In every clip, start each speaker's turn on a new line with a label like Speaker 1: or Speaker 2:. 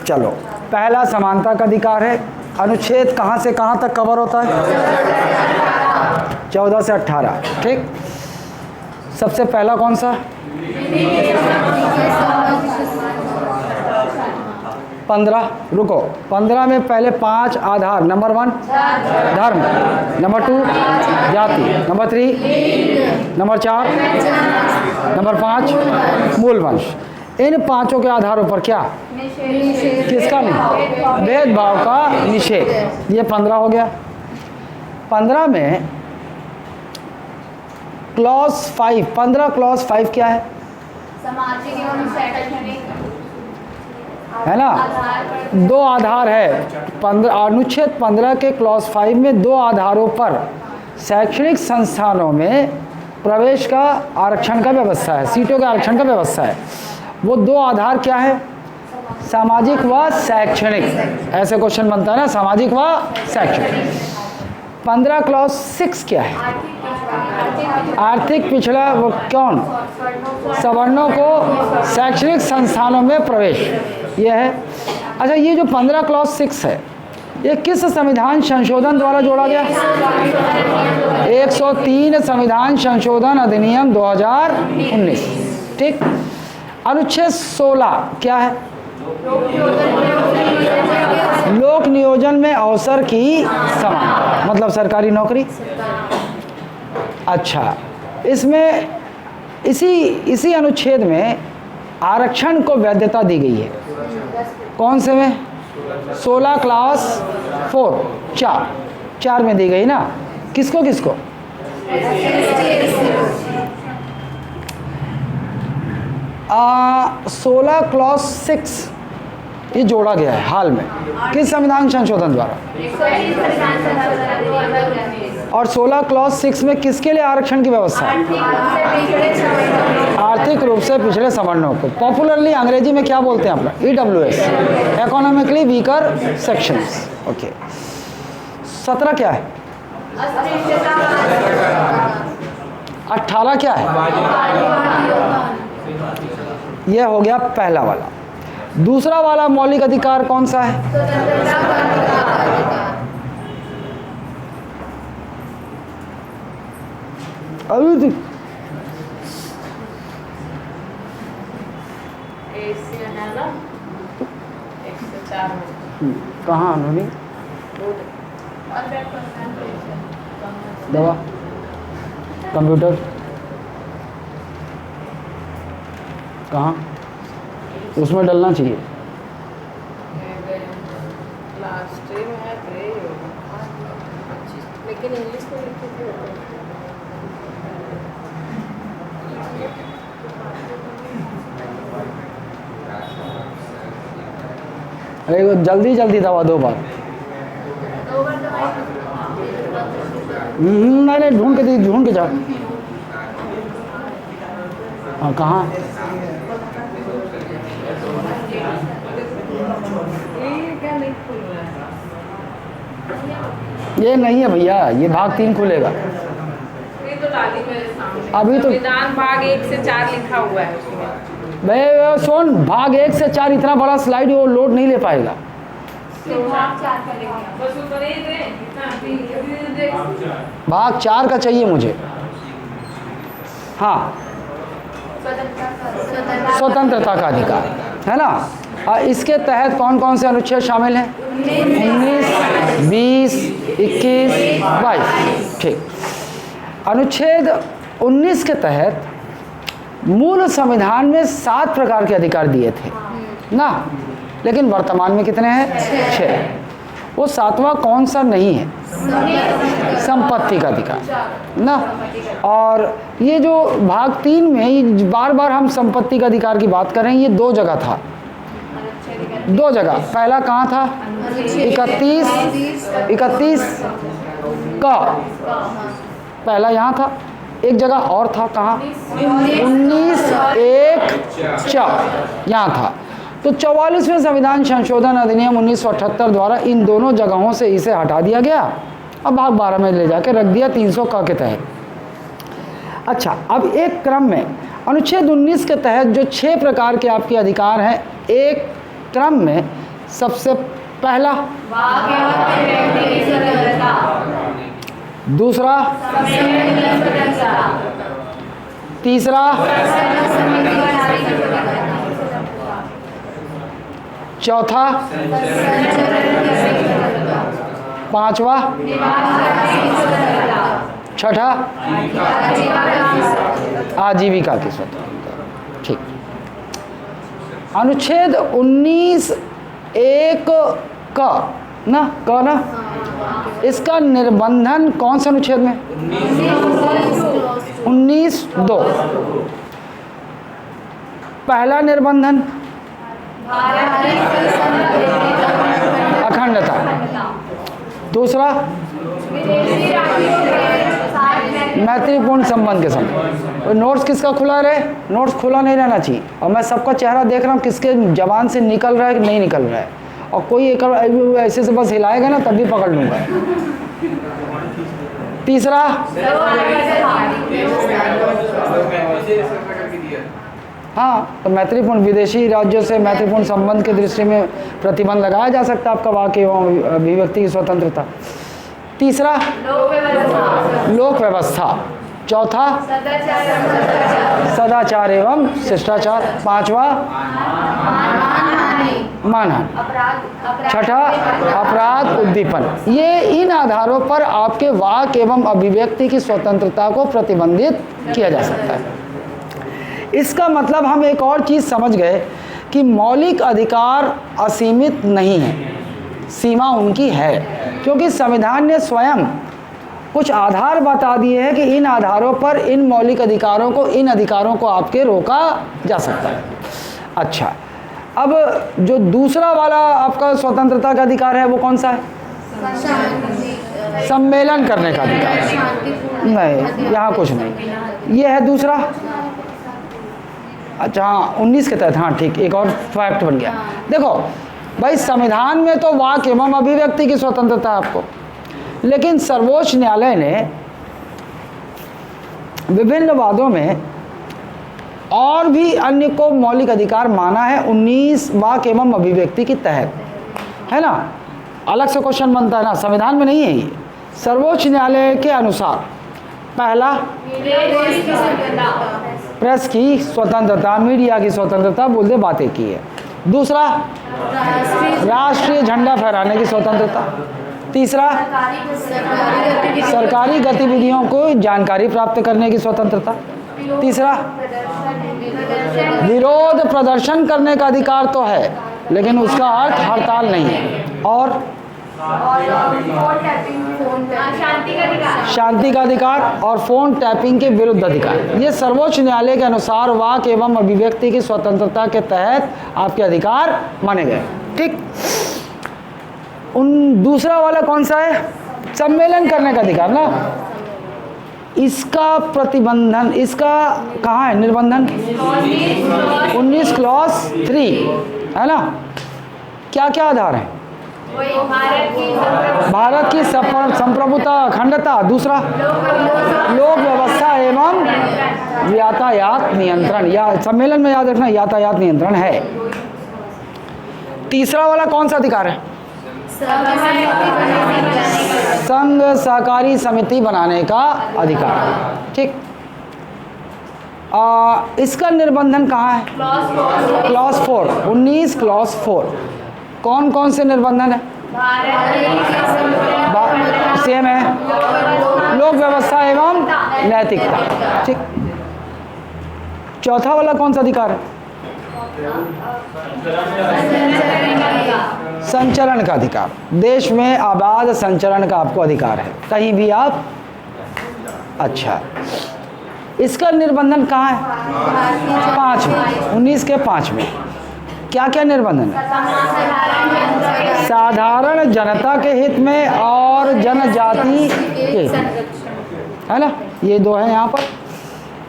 Speaker 1: चलो, पहला समानता का अधिकार है। अनुच्छेद कहाँ से कहाँ तक कवर होता है? 14 से 18। ठीक, सबसे पहला कौन सा? 15। रुको, 15 में पहले 5 आधार। नंबर 1 धर्म, नंबर 2 जाति, नंबर 3, नंबर 4, नंबर 5 मूल वंश। इन पांचों के आधारों पर क्या? किसका नहीं? भेदभाव का निषेध। ये 15 हो गया। 15 में क्लॉज 5, 15 क्लॉज 5 क्या है?
Speaker 2: सामाजिक एवं शैक्षणिक
Speaker 1: है ना, 2 आधार है। 15 अनुच्छेद 15 के क्लॉज 5 में 2 आधारों पर शैक्षणिक संस्थानों में प्रवेश का आरक्षण का व्यवस्था है, सीटों के आरक्षण का व्यवस्था है। वो 2 आधार क्या है? सामाजिक व शैक्षणिक। ऐसे क्वेश्चन बनता है ना, सामाजिक व शैक्षणिक। 15 क्लॉज 6 क्या है? आर्थिक पिछड़ा वो कौन? सवर्णों को शैक्षणिक संस्थानों में प्रवेश, ये है। अच्छा, ये जो 15 क्लॉज 6 है, ये किस संविधान संशोधन द्वारा जोड़ा गया? 103 संविधान संशोधन अधिनियम 2019। ठीक। अनुच्छेद 16 क्या है? लोक नियोजन में अवसर की समानता, मतलब सरकारी नौकरी। अच्छा, इसमें इसी अनुच्छेद में आरक्षण को वैधता दी गई है। कौन से में? 16 क्लास 4, 4 में दी गई ना। किसको किसको? 16 क्लॉज 6 ये जोड़ा गया है हाल में किस संविधान संशोधन द्वारा? और 16 क्लॉज 6 में किसके लिए आरक्षण की व्यवस्था है? आर्थिक रूप से पिछड़े सवर्णों को। पॉपुलरली अंग्रेजी में क्या बोलते हैं आप लोग? EWS, economically weaker sections. Okay. 17 क्या है? 18 क्या है? यह हो गया पहला वाला। दूसरा वाला मौलिक अधिकार कौन सा है? अभी कहाँ उन्होंने दवा कंप्यूटर कहाँ? उसमें डलना चाहिए।
Speaker 2: लेकिन इंग्लिश में लिखे थे।
Speaker 1: अरे जल्दी जल्दी दवा 2 बार। नहीं, ढूंढ के जा। हाँ, कहाँ? ये नहीं है भैया, ये भाग 3 खुलेगा।
Speaker 2: ये तो डाली मेरे सामने।
Speaker 1: अभी तो
Speaker 2: संविधान भाग 1 से 4 लिखा हुआ है उसमें।
Speaker 1: भाई सुन, भाग 1 से 4 इतना बड़ा स्लाइड वो लोड नहीं ले पाएगा। भाग 4 का चाहिए मुझे। हाँ, स्वतंत्रता का अधिकार है ना। इसके तहत कौन कौन से अनुच्छेद शामिल हैं? 19, 20, 21, 22। ठीक। अनुच्छेद 19 के तहत मूल संविधान में 7 प्रकार के अधिकार दिए थे ना, लेकिन वर्तमान में कितने हैं? 6। वो 7वां कौन सा नहीं है? संपत्ति का अधिकार ना। और ये जो भाग 3 में बार बार हम संपत्ति का अधिकार की बात कर रहे हैं, ये 2 जगह था। 2 जगह। पहला कहाँ था? 31 का पहला यहाँ था। एक जगह और था, कहाँ? 19(1)(4) यहाँ था। तो 44वें संविधान संशोधन अधिनियम 1978 द्वारा इन दोनों जगहों से इसे हटा दिया गया। अब भाग 12 में ले जाकर रख दिया 300 क के तहत। अच्छा, अब एक क्रम में अनुच्छेद 19 के तहत जो 6 प्रकार के आपके अधिकार हैं, एक क्रम में सबसे पहला, दूसरा, तीसरा, चौथा, पांचवा, छठा, आजीविका की स्वतंत्रता। ठीक। अनुच्छेद 19 एक का ना इसका निर्बंधन कौन से अनुच्छेद में? 19(2). पहला निर्बंधन अखंडता, दूसरा मैत्रीपूर्ण संबंध के समय। तो नोट्स किसका खुला रहे? नोट्स खुला नहीं रहना चाहिए। और मैं सबका चेहरा देख रहा हूँ किसके जबान से निकल रहा है कि नहीं निकल रहा है, और कोई एक ऐसे से बस हिलाएगा ना तभी पकड़ लूँगा। तीसरा, हाँ, तो मैत्रीपूर्ण विदेशी राज्यों से मैत्रीपूर्ण संबंध की दृष्टि में प्रतिबंध लगाया जा सकता है आपका वाक्य एवं अभिव्यक्ति की स्वतंत्रता। तीसरा, लोक व्यवस्था। चौथा, सदाचार एवं शिष्टाचार। पांचवा, मानहानि। छठा, अपराध उद्दीपन। ये इन आधारों पर आपके वाक एवं अभिव्यक्ति की स्वतंत्रता को प्रतिबंधित किया जा सकता है। इसका मतलब हम एक और चीज़ समझ गए कि मौलिक अधिकार असीमित नहीं है, सीमा उनकी है, क्योंकि संविधान ने स्वयं कुछ आधार बता दिए हैं कि इन आधारों पर इन मौलिक अधिकारों को, इन अधिकारों को आपके रोका जा सकता है। अच्छा, अब जो दूसरा वाला आपका स्वतंत्रता का अधिकार है वो कौन सा है? सम्मेलन करने का अधिकार। नहीं, यहाँ कुछ नहीं, ये है दूसरा। अच्छा हाँ, 19 के तहत, हाँ ठीक, एक और फैक्ट बन गया। देखो भाई, संविधान में तो वाक एवं अभिव्यक्ति की स्वतंत्रता है आपको, लेकिन सर्वोच्च न्यायालय ने विभिन्न वादों में और भी अन्य को मौलिक अधिकार माना है 19 वाक एवं अभिव्यक्ति के तहत, है ना। अलग से क्वेश्चन बनता है ना, संविधान में नहीं है ये। सर्वोच्च न्यायालय के अनुसार पहला, प्रेस की स्वतंत्रता, मीडिया की स्वतंत्रता, बोल दे बातें की है। दूसरा, राष्ट्रीय झंडा फहराने की स्वतंत्रता। तीसरा, सरकारी गतिविधियों को जानकारी प्राप्त करने की स्वतंत्रता। तीसरा, विरोध प्रदर्शन करने का अधिकार तो है, लेकिन उसका अर्थ हड़ताल नहीं है। और शांति का अधिकार और फोन टैपिंग के विरुद्ध अधिकार। ये सर्वोच्च न्यायालय के अनुसार वाक एवं अभिव्यक्ति की स्वतंत्रता के तहत आपके अधिकार माने गए। ठीक। उन दूसरा वाला कौन सा है? सम्मेलन करने का अधिकार ना, इसका प्रतिबंधन, इसका कहाँ है निर्बंधन? 19 क्लॉज 3 है ना। क्या क्या आधार है? भारत की संप्रभुता, अखंडता। दूसरा, लोक व्यवस्था एवं यातायात नियंत्रण, या सम्मेलन में याद रखना यातायात नियंत्रण है। तीसरा वाला कौन सा अधिकार है? संघ सहकारी समिति बनाने का अधिकार। ठीक। इसका निर्बंधन कहाँ है? Clause 4, 19 clause 4। कौन कौन से निर्बंधन है? सेम है, लोक व्यवस्था एवं नैतिकता। ठीक। चौथा वाला कौन सा अधिकार है? संचरण का अधिकार। देश में आबाद संचरण का आपको अधिकार है, कहीं भी आप। अच्छा, इसका निर्बंधन कहाँ है? 5 में, 19 के 5 में। क्या क्या निर्बंधन है? साधारण जनता के हित में और जनजाति के हित में, है ना। ये दो है यहाँ पर।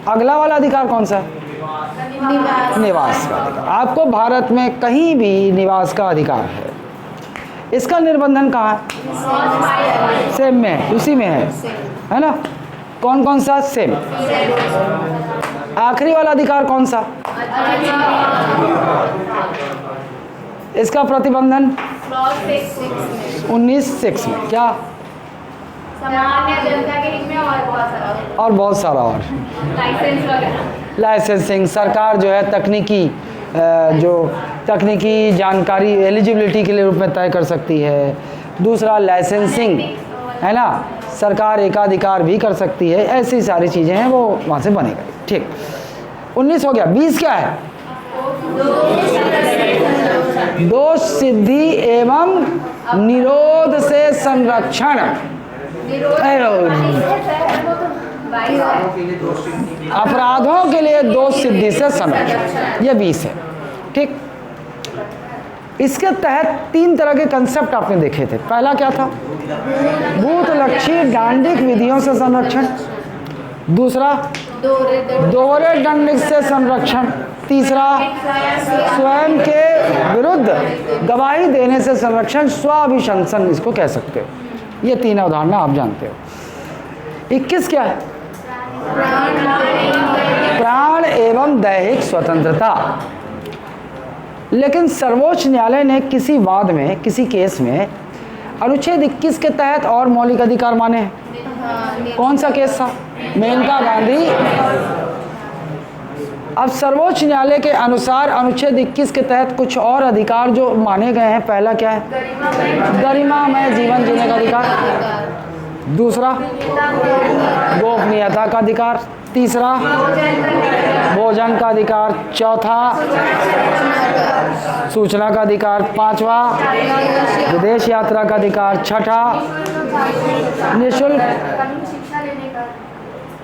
Speaker 1: अगला वाला अधिकार कौन सा है? निवास का अधिकार। आपको भारत में कहीं भी निवास का अधिकार है। इसका निर्बंधन कहाँ है? सेम में, उसी में है ना। कौन कौन सा? सेम। आखिरी वाला अधिकार कौन सा? इसका प्रतिबंधन 19(6) में क्या?
Speaker 2: सामान्य जनता के हित में और बहुत सारा
Speaker 1: और
Speaker 2: लाइसेंस वगैरह।
Speaker 1: लाइसेंसिंग, सरकार जो है तकनीकी जो तकनीकी जानकारी एलिजिबिलिटी के लिए रूप में तय कर सकती है। दूसरा लाइसेंसिंग है ना, सरकार एकाधिकार भी कर सकती है। ऐसी सारी चीज़ें हैं वो वहाँ से बनेगा। ठीक, 19 हो गया। 20 क्या है? दोष सिद्धि एवं निरोध से संरक्षण। अपराधों के लिए दोष सिद्धि से संरक्षण, ये 20 है। ठीक, इसके तहत 3 तरह के कंसेप्ट आपने देखे थे। पहला क्या था? भूतलक्षी डांडिक विधियों से संरक्षण। दूसरा दोहरे दंड से संरक्षण। तीसरा स्वयं के विरुद्ध गवाही देने से संरक्षण, स्वाभिशंसन इसको कह सकते हो। ये 3 उदाहरण आप जानते हो। 21 क्या है? प्राण एवं दैहिक स्वतंत्रता। लेकिन सर्वोच्च न्यायालय ने किसी वाद में, किसी केस में अनुच्छेद 21 के तहत और मौलिक अधिकार माने हैं। कौन सा केस था? मेनका गांधी। अब सर्वोच्च न्यायालय के अनुसार अनुच्छेद 21 के तहत कुछ और अधिकार जो माने गए हैं। पहला क्या है? गरिमामय जीवन जीने का अधिकार। दूसरा गोपनीयता का अधिकार। तीसरा भोजन का अधिकार। चौथा सूचना का अधिकार। पांचवा विदेश यात्रा का अधिकार। छठा निःशुल्क
Speaker 2: शिक्षा लेने का,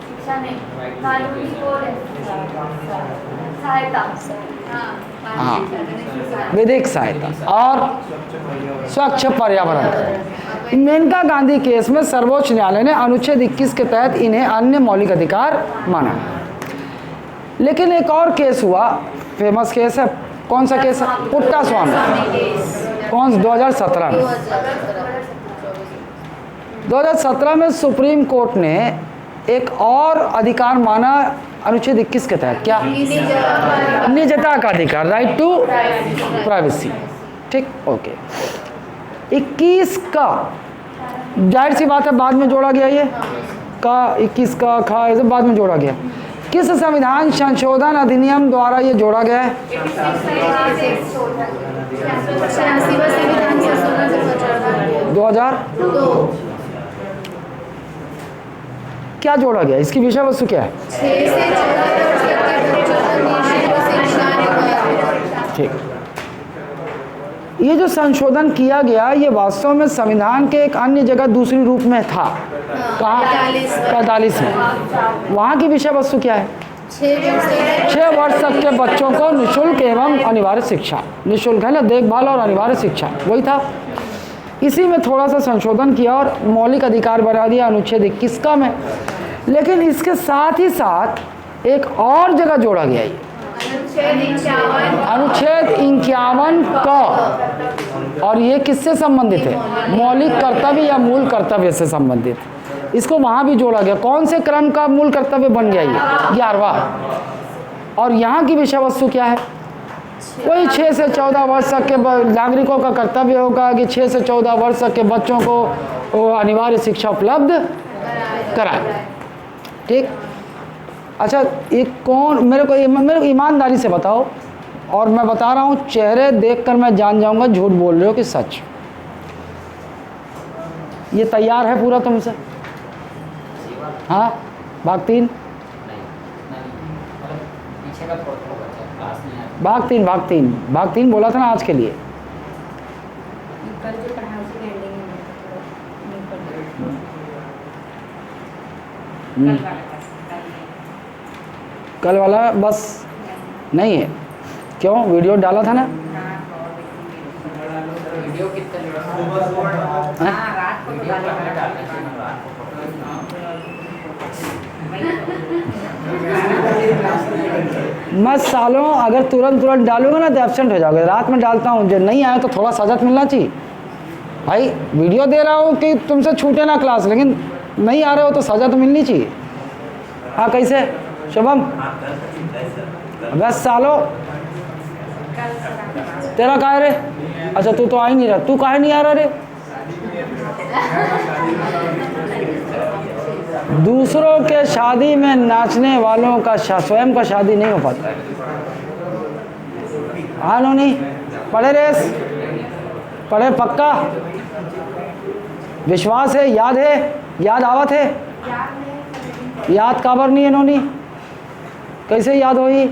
Speaker 2: शिक्षा नहीं, कानूनी सहायता,
Speaker 1: हाँ, विधिक सहायता और स्वच्छ पर्यावरण। मेनका गांधी केस में सर्वोच्च न्यायालय ने अनुच्छेद 21 के तहत इन्हें अन्य मौलिक अधिकार माना। लेकिन एक और केस हुआ, फेमस केस है। कौन सा केस है? पुट्टा स्वामी। कौन? 2017 में। 2017 में सुप्रीम कोर्ट ने एक और अधिकार माना अनुच्छेद 21 के तहत। क्या? निजता का अधिकार, राइट टू प्राइवेसी। ठीक, ओके। 21 का जाहिर सी बात है बाद में जोड़ा गया, ये का 21 का खा ये बाद में जोड़ा गया। किस संविधान संशोधन अधिनियम द्वारा ये जोड़ा गया है? 2002। क्या जोड़ा गया? इसकी विषय वस्तु क्या है? ठीक, ये जो संशोधन किया गया ये वास्तव में संविधान के एक अन्य जगह दूसरी रूप में था। कहाँ? 45 में। वहाँ की विषय वस्तु क्या है? 6 वर्ष तक के बच्चों को निःशुल्क एवं अनिवार्य शिक्षा। निःशुल्क है ना, देखभाल और अनिवार्य शिक्षा, वही था। इसी में थोड़ा सा संशोधन किया और मौलिक अधिकार बना दिया अनुच्छेद 21 का में। लेकिन इसके साथ ही साथ एक और जगह जोड़ा गया ये अनुच्छेद 51 का, और ये किससे संबंधित है? मौलिक कर्तव्य या मूल कर्तव्य से संबंधित। इसको वहाँ भी जोड़ा गया। कौन से क्रम का मूल कर्तव्य बन गया ये? 11वां। और यहाँ की विषय वस्तु क्या है? वही 6 से 14 वर्ष तक के नागरिकों का कर्तव्य होगा कि 6 से 14 वर्ष तक के बच्चों को अनिवार्य शिक्षा उपलब्ध कराए। ठीक, अच्छा, एक कौन मेरे को ईमानदारी से बताओ, और मैं बता रहा हूँ, चेहरे देखकर मैं जान जाऊंगा झूठ बोल रहे हो कि सच। ये तैयार है पूरा तुमसे? हाँ, भाग 3 भाग तीन बोला था ना आज के लिए। कल वाला बस नहीं है। क्यों? वीडियो डाला था ना।
Speaker 3: वीडियो कितने रात को
Speaker 1: मैं सालों अगर तुरंत डालूंगा ना तो एब्सेंट हो जाओगे। रात में डालता हूँ, जो नहीं आया तो थोड़ा सजा मिलना चाहिए भाई। वीडियो दे रहा हूँ कि तुमसे छूटे ना क्लास, लेकिन नहीं आ रहे हो तो सजा तो मिलनी चाहिए। हाँ, कैसे? शुभम बस सालो तेरा कहाँ है रे? अच्छा तू तो आ ही नहीं रहा, तू काहे नहीं आ रहा रे? दूसरों के शादी में नाचने वालों का स्वयं का शादी नहीं हो पाता है। हाँ नोनी पढ़े रेस, पढ़े पक्का, विश्वास है, याद आवत है, याद काबर नहीं है नोनी, कैसे याद होगी?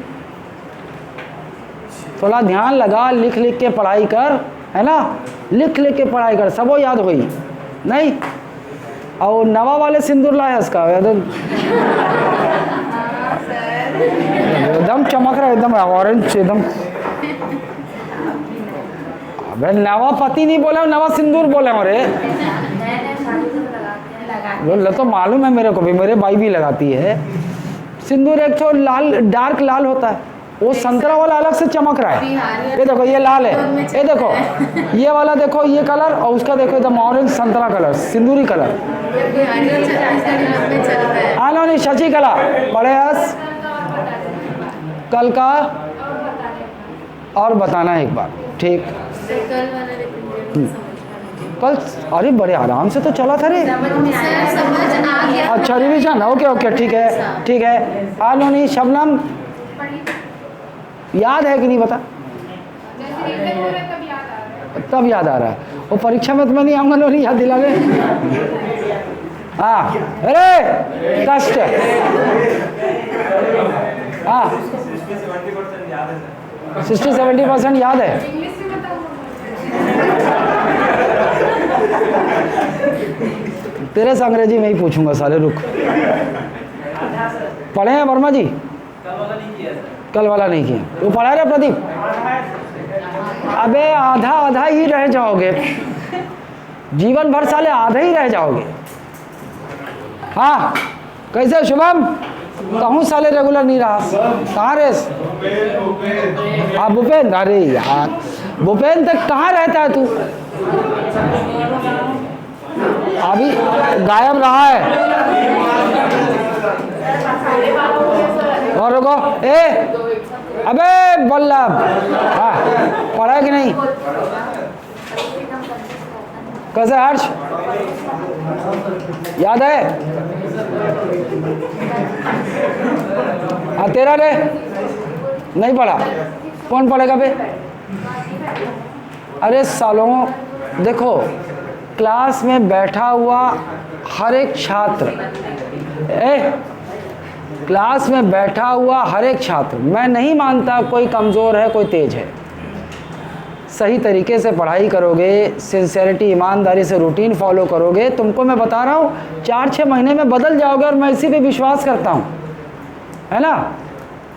Speaker 1: थोड़ा ध्यान लगा, लिख लिख के पढ़ाई कर, है ना, लिख लिख के पढ़ाई कर, सबो याद होई नहीं। और नवा वाले सिंदूर लाया इसका एकदम चमक रहा है, एकदम ऑरेंज एकदम। अबे नवा पति नहीं बोला, नवा सिंदूर बोले। अरे तो मालूम है मेरे को भी, मेरे भाई भी लगाती है सिंदूर। एक तो लाल, डार्क लाल होता है, वो संतरा वाला अलग से चमक रहा है। ये देखो ये लाल है, ये देखो ये वाला, देखो ये कलर, और उसका देखो एकदम ऑरेंज संतरा कलर, सिंदूरी कलर। आलो नहीं शशि कला पढ़े हस कल का और बताना एक बार, ठीक? कल अरे बड़े आराम से तो चला था रे। अच्छा रिविजन, ओके ओके ठीक है ठीक है। आलो नहीं शबनम याद है कि नहीं बता? तब याद आ रहा है, वो परीक्षा में तो मैं नहीं आऊँगा, लो नहीं याद दिला दे। हाँ अरे कष्ट, हाँ 60-70% याद है। तेरे से अंग्रेजी में ही पूछूंगा साले, रुक। पढ़े हैं वर्मा जी? कल वाला नहीं किया, वो पढ़ा रहे प्रदीप? अबे आधा आधा ही रह जाओगे, जीवन भर साले आधा ही रह जाओगे। हाँ कैसे शुभम? कहूँ साले रेगुलर नहीं रहा, कहाँ रेस? हाँ भूपेंद्र, अरे यार भूपेंद्र तक कहाँ रहता है तू? अभी गायब रहा है। और रुको ए अबे बल्लभ, हाँ पढ़ा है कि नहीं? कैसे हर्ष याद है? हाँ तेरा रे नहीं पढ़ा, कौन पढ़ेगा बे? अरे सालों देखो, क्लास में बैठा हुआ हर एक छात्र, क्लास में बैठा हुआ हर एक छात्र, मैं नहीं मानता कोई कमज़ोर है कोई तेज है। सही तरीके से पढ़ाई करोगे, सिंसेरिटी ईमानदारी से रूटीन फॉलो करोगे, तुमको मैं बता रहा हूँ 4-6 महीने में बदल जाओगे। और मैं इसी पे विश्वास करता हूँ, है ना।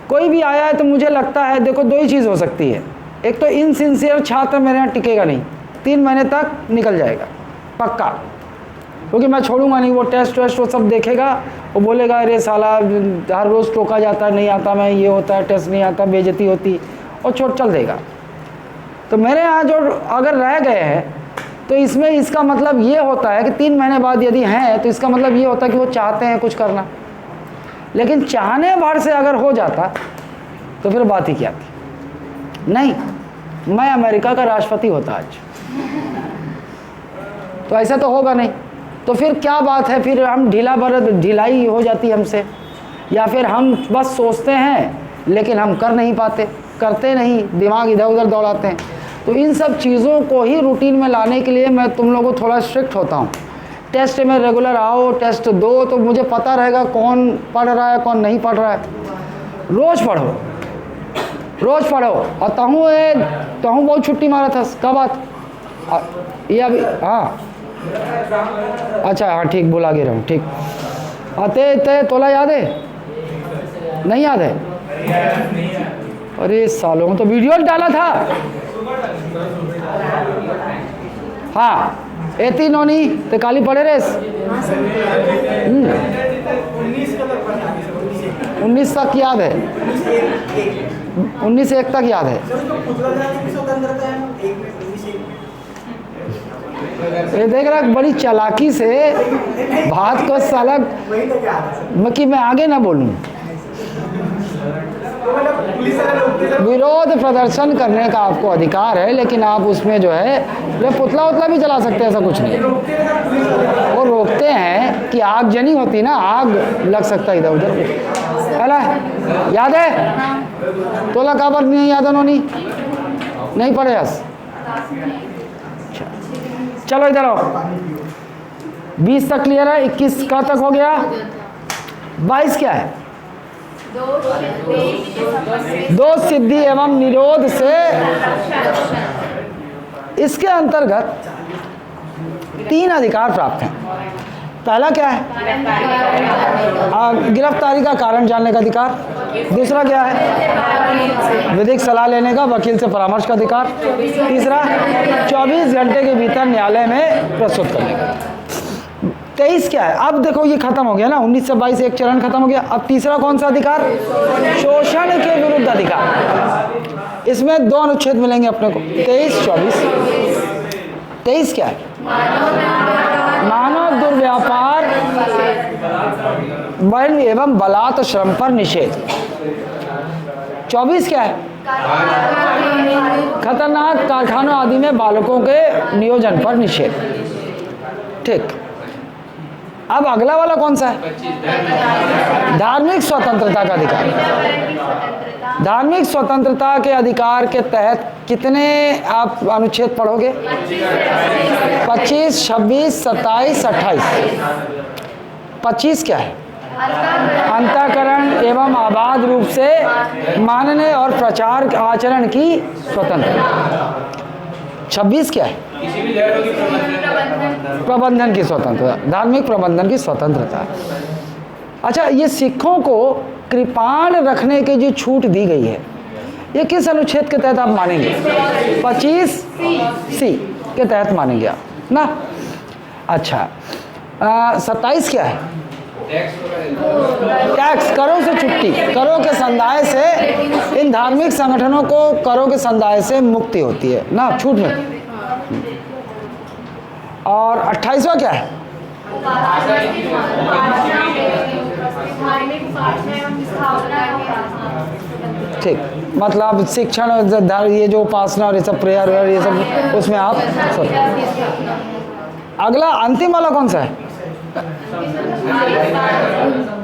Speaker 1: कोई भी आया है तो मुझे लगता है देखो दो ही चीज़ हो सकती है, एक तो इनसिंसियर छात्र मेरे यहाँ टिकेगा नहीं, 3 महीने तक निकल जाएगा पक्का, क्योंकि मैं छोड़ूंगा नहीं। वो टेस्ट वेस्ट वो सब देखेगा, वो बोलेगा अरे साला हर रोज़ टोका जाता है, नहीं आता मैं, ये होता है, टेस्ट नहीं आता, बेइज्जती होती, और छोड़ चल देगा। तो मेरे यहाँ जो अगर रह गए हैं तो इसमें इसका मतलब ये होता है कि 3 महीने बाद यदि हैं तो इसका मतलब ये होता है कि वो चाहते हैं कुछ करना। लेकिन चाहने भर से अगर हो जाता तो फिर बात ही क्या थी। नहीं, मैं अमेरिका का राष्ट्रपति होता आज, तो ऐसा तो होगा नहीं। तो फिर क्या बात है, फिर हम ढिलाई हो जाती हमसे, या फिर हम बस सोचते हैं लेकिन हम कर नहीं पाते, करते नहीं, दिमाग इधर उधर दौड़ाते हैं। तो इन सब चीज़ों को ही रूटीन में लाने के लिए मैं तुम लोगों को थोड़ा स्ट्रिक्ट होता हूँ। टेस्ट में रेगुलर आओ, टेस्ट दो, तो मुझे पता रहेगा कौन पढ़ रहा है कौन नहीं पढ़ रहा है। रोज़ पढ़ो, रोज़ पढ़ो। और तहूँ बहुत छुट्टी मारा था, कब बात ये अभी? हाँ अच्छा हाँ ठीक, बोला गे रहा हूँ, ठीक। ते तोला याद है? नहीं याद है? अरे सालों तो वीडियो डाला था। हाँ एती नोनी ते काली पढ़े रेस 19 तक याद है, 19 से 1 तक याद है। ये देख रहा बड़ी चालाकी से बात को साला कि मैं आगे ना बोलूं। विरोध प्रदर्शन करने का आपको अधिकार है, लेकिन आप उसमें जो है पुतला उतला भी जला सकते हैं, ऐसा कुछ नहीं। वो रोकते हैं कि आगजनी होती ना, आग लग सकता है इधर उधर। है ना, याद है? तोला काबर नहीं याद उन्होंने नहीं पढ़े हस। चलो इधर आओ, 20 तक क्लियर है। 21 का तक हो गया। 22 क्या है? दो सिद्धि एवं निरोध से, इसके अंतर्गत 3 अधिकार प्राप्त हैं। पहला क्या है? गिरफ्तारी का कारण जानने का अधिकार। दूसरा क्या है? विधिक सलाह लेने का, वकील से परामर्श का अधिकार। तीसरा 24 घंटे के भीतर न्यायालय में प्रस्तुत करने का। 23 क्या है? अब देखो ये खत्म हो गया ना, 19 से 22 एक चरण खत्म हो गया। अब तीसरा कौन सा अधिकार? शोषण के विरुद्ध अधिकार। इसमें 2 अनुच्छेद मिलेंगे अपने को, 23, 24। 23 क्या है? मानव दुर्व्यापार वर्ण एवं बलात् श्रम पर निषेध। 24 क्या है? खतरनाक कारखानों आदि में बालकों के नियोजन पर निषेध। ठीक, अब अगला वाला कौन सा है? धार्मिक स्वतंत्रता का अधिकार। धार्मिक स्वतंत्रता के अधिकार के तहत कितने आप अनुच्छेद पढ़ोगे? 25, 26, 27, 28। 25 क्या है? अंतःकरण एवं अबाध रूप से मानने और प्रचार आचरण की स्वतंत्रता। 26 क्या है? प्रबंधन की स्वतंत्रता, धार्मिक प्रबंधन की स्वतंत्रता। अच्छा, ये सिखों को कृपाण रखने की जो छूट दी गई है, ये किस अनुच्छेद के तहत आप मानेंगे? 25C के तहत मानेंगे आप ना। अच्छा, 27 क्या है? टैक्स, करों से छुट्टी, करों के संदाय से इन धार्मिक संगठनों को करों के संदाय से मुक्ति होती है ना, छूट में। और 28वां क्या है? ठीक, मतलब शिक्षण, ये जो उपासना और ये सब प्रेयर और ये सब, उसमें आप। अगला अंतिम वाला कौन सा है?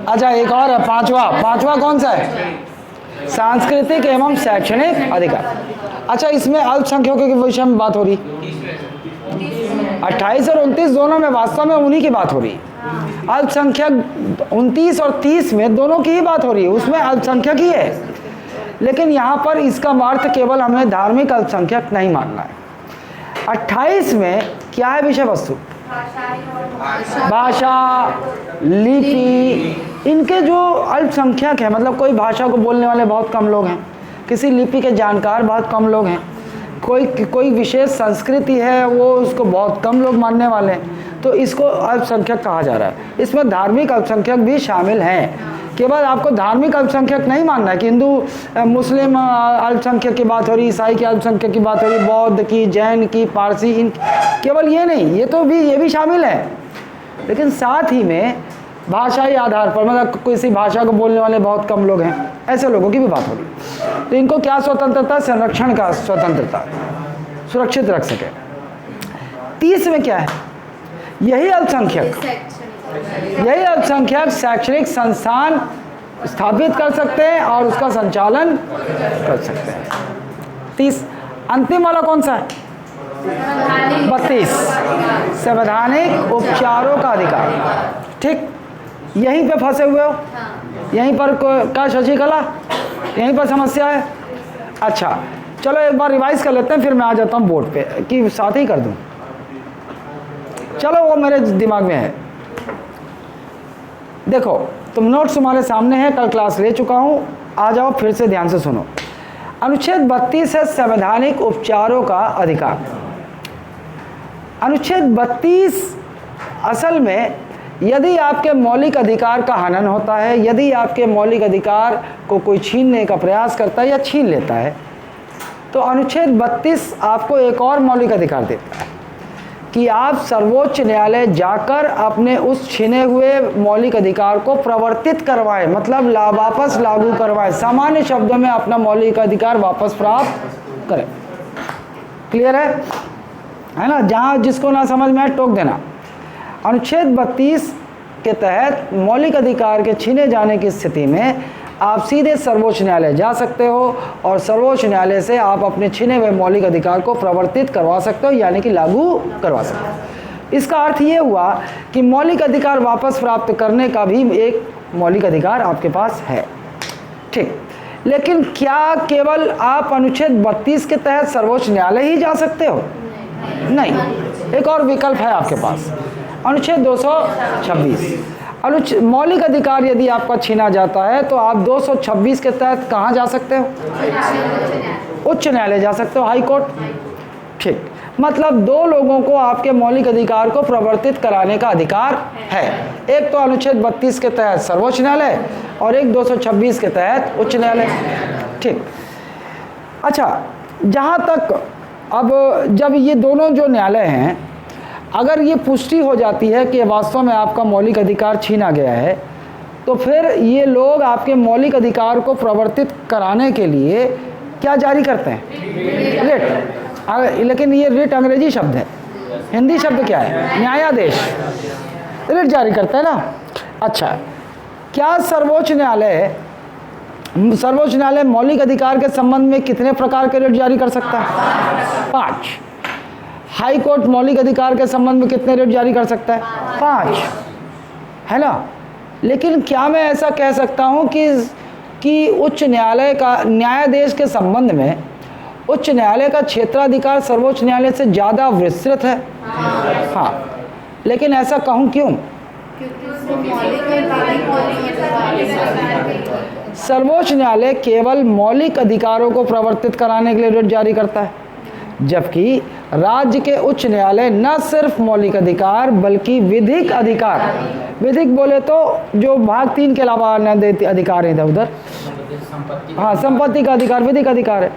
Speaker 1: अच्छा, एक और है, पांचवा कौन सा है? सांस्कृतिक एवं शैक्षणिक अधिकार। अच्छा, इसमें अल्पसंख्यकों के विषय में बात हो रही। 28 और 29 दोनों में वास्तव में उन्हीं की बात हो रही। अल्पसंख्यक 29 और 30 में दोनों की ही बात हो रही है, उसमें अल्पसंख्यक ही है। लेकिन यहाँ पर इसका अर्थ केवल हमें धार्मिक अल्पसंख्यक नहीं मानना है। 28 में क्या है विषय वस्तु? भाषा, लिपि, इनके जो अल्पसंख्यक है, मतलब कोई भाषा को बोलने वाले बहुत कम लोग हैं, किसी लिपि के जानकार बहुत कम लोग हैं, कोई विशेष संस्कृति है वो उसको बहुत कम लोग मानने वाले हैं, तो इसको अल्पसंख्यक कहा जा रहा है। इसमें धार्मिक अल्पसंख्यक भी शामिल हैं। केवल आपको धार्मिक अल्पसंख्यक नहीं मानना है कि हिंदू मुस्लिम अल्पसंख्यक की बात हो रही, ईसाई के अल्पसंख्यक की बात हो रही, बौद्ध की, जैन की, पारसी, इन केवल ये नहीं, ये भी शामिल है। लेकिन साथ ही में भाषाई आधार पर, मतलब किसी भाषा को बोलने वाले बहुत कम लोग हैं, ऐसे लोगों की भी बात हो रही। तो इनको क्या स्वतंत्रता? संरक्षण का स्वतंत्रता, सुरक्षित रख सके। 30 में क्या है? यही अल्पसंख्यक शैक्षणिक संस्थान स्थापित कर सकते हैं और उसका संचालन कर सकते हैं। 30। अंतिम वाला कौन सा है? 32 संवैधानिक उपचारों का अधिकार। ठीक, यहीं पे फंसे हुए हो, यहीं पर क्या शशिकला, यहीं पर समस्या है। अच्छा, चलो एक बार रिवाइज कर लेते हैं, फिर मैं आ जाता हूँ बोर्ड पे, कि साथ ही कर दूँ। चलो, वो मेरे दिमाग में है। देखो, तुम नोट्स तुम्हारे सामने है, कल क्लास ले चुका हूँ, आ जाओ फिर से ध्यान से सुनो। अनुच्छेद 32 है संवैधानिक उपचारों का अधिकार। अनुच्छेद 32 असल में यदि आपके मौलिक अधिकार का हनन होता है, यदि आपके मौलिक अधिकार को कोई छीनने का प्रयास करता है या छीन लेता है, तो अनुच्छेद 32 आपको एक और मौलिक अधिकार देता है कि आप सर्वोच्च न्यायालय जाकर अपने उस छीने हुए मौलिक अधिकार को प्रवर्तित करवाएं, मतलब वापस लागू करवाएं, सामान्य शब्दों में अपना मौलिक अधिकार वापस प्राप्त करें। क्लियर है ना? जहां जिसको ना समझ में आए टोक देना। अनुच्छेद 32 के तहत मौलिक अधिकार के छीने जाने की स्थिति में आप सीधे सर्वोच्च न्यायालय जा सकते हो और सर्वोच्च न्यायालय से आप अपने छीने हुए मौलिक अधिकार को प्रवर्तित करवा सकते हो, यानी कि लागू करवा सकते हो। इसका अर्थ ये हुआ कि मौलिक अधिकार वापस प्राप्त करने का भी एक मौलिक अधिकार आपके पास है। ठीक, लेकिन क्या केवल आप अनुच्छेद 32 के तहत सर्वोच्च न्यायालय ही जा सकते हो? नहीं, एक और विकल्प है आपके पास, अनुच्छेद 226। मौलिक अधिकार यदि आपका छीना जाता है तो आप 226 के तहत कहाँ जा सकते हो? उच्च न्यायालय जा सकते हो, हाई कोर्ट। ठीक, मतलब दो लोगों को आपके मौलिक अधिकार को प्रवर्तित कराने का अधिकार है। एक तो अनुच्छेद 32 के तहत सर्वोच्च न्यायालय और एक 226 के तहत उच्च न्यायालय। ठीक, अच्छा, जहाँ तक अब जब ये दोनों जो न्यायालय हैं, अगर ये पुष्टि हो जाती है कि वास्तव में आपका मौलिक अधिकार छीना गया है, तो फिर ये लोग आपके मौलिक अधिकार को प्रवर्तित कराने के लिए क्या जारी करते हैं? रिट। लेकिन ये रिट अंग्रेजी शब्द है, हिंदी शब्द क्या है? न्यायादेश। रिट जारी करते हैं ना। अच्छा, क्या सर्वोच्च न्यायालय मौलिक अधिकार के संबंध में कितने प्रकार के रिट जारी कर सकता है? 5। हाई कोर्ट मौलिक अधिकार के संबंध में कितने रिट जारी कर सकता है? 5, है ना। लेकिन क्या मैं ऐसा कह सकता हूं कि उच्च न्यायालय का न्यायादेश के संबंध में उच्च न्यायालय का क्षेत्राधिकार सर्वोच्च न्यायालय से ज़्यादा विस्तृत है? हाँ, लेकिन ऐसा कहूं क्यों? सर्वोच्च न्यायालय केवल मौलिक अधिकारों को प्रवर्तित कराने के लिए रिट जारी करता है, जबकि राज्य के उच्च न्यायालय न सिर्फ मौलिक अधिकार बल्कि विधिक अधिकार, विधिक बोले तो जो भाग 3 के अलावा अन्य अधिकार हैं उधर, हाँ, संपत्ति का अधिकार विधिक अधिकार है।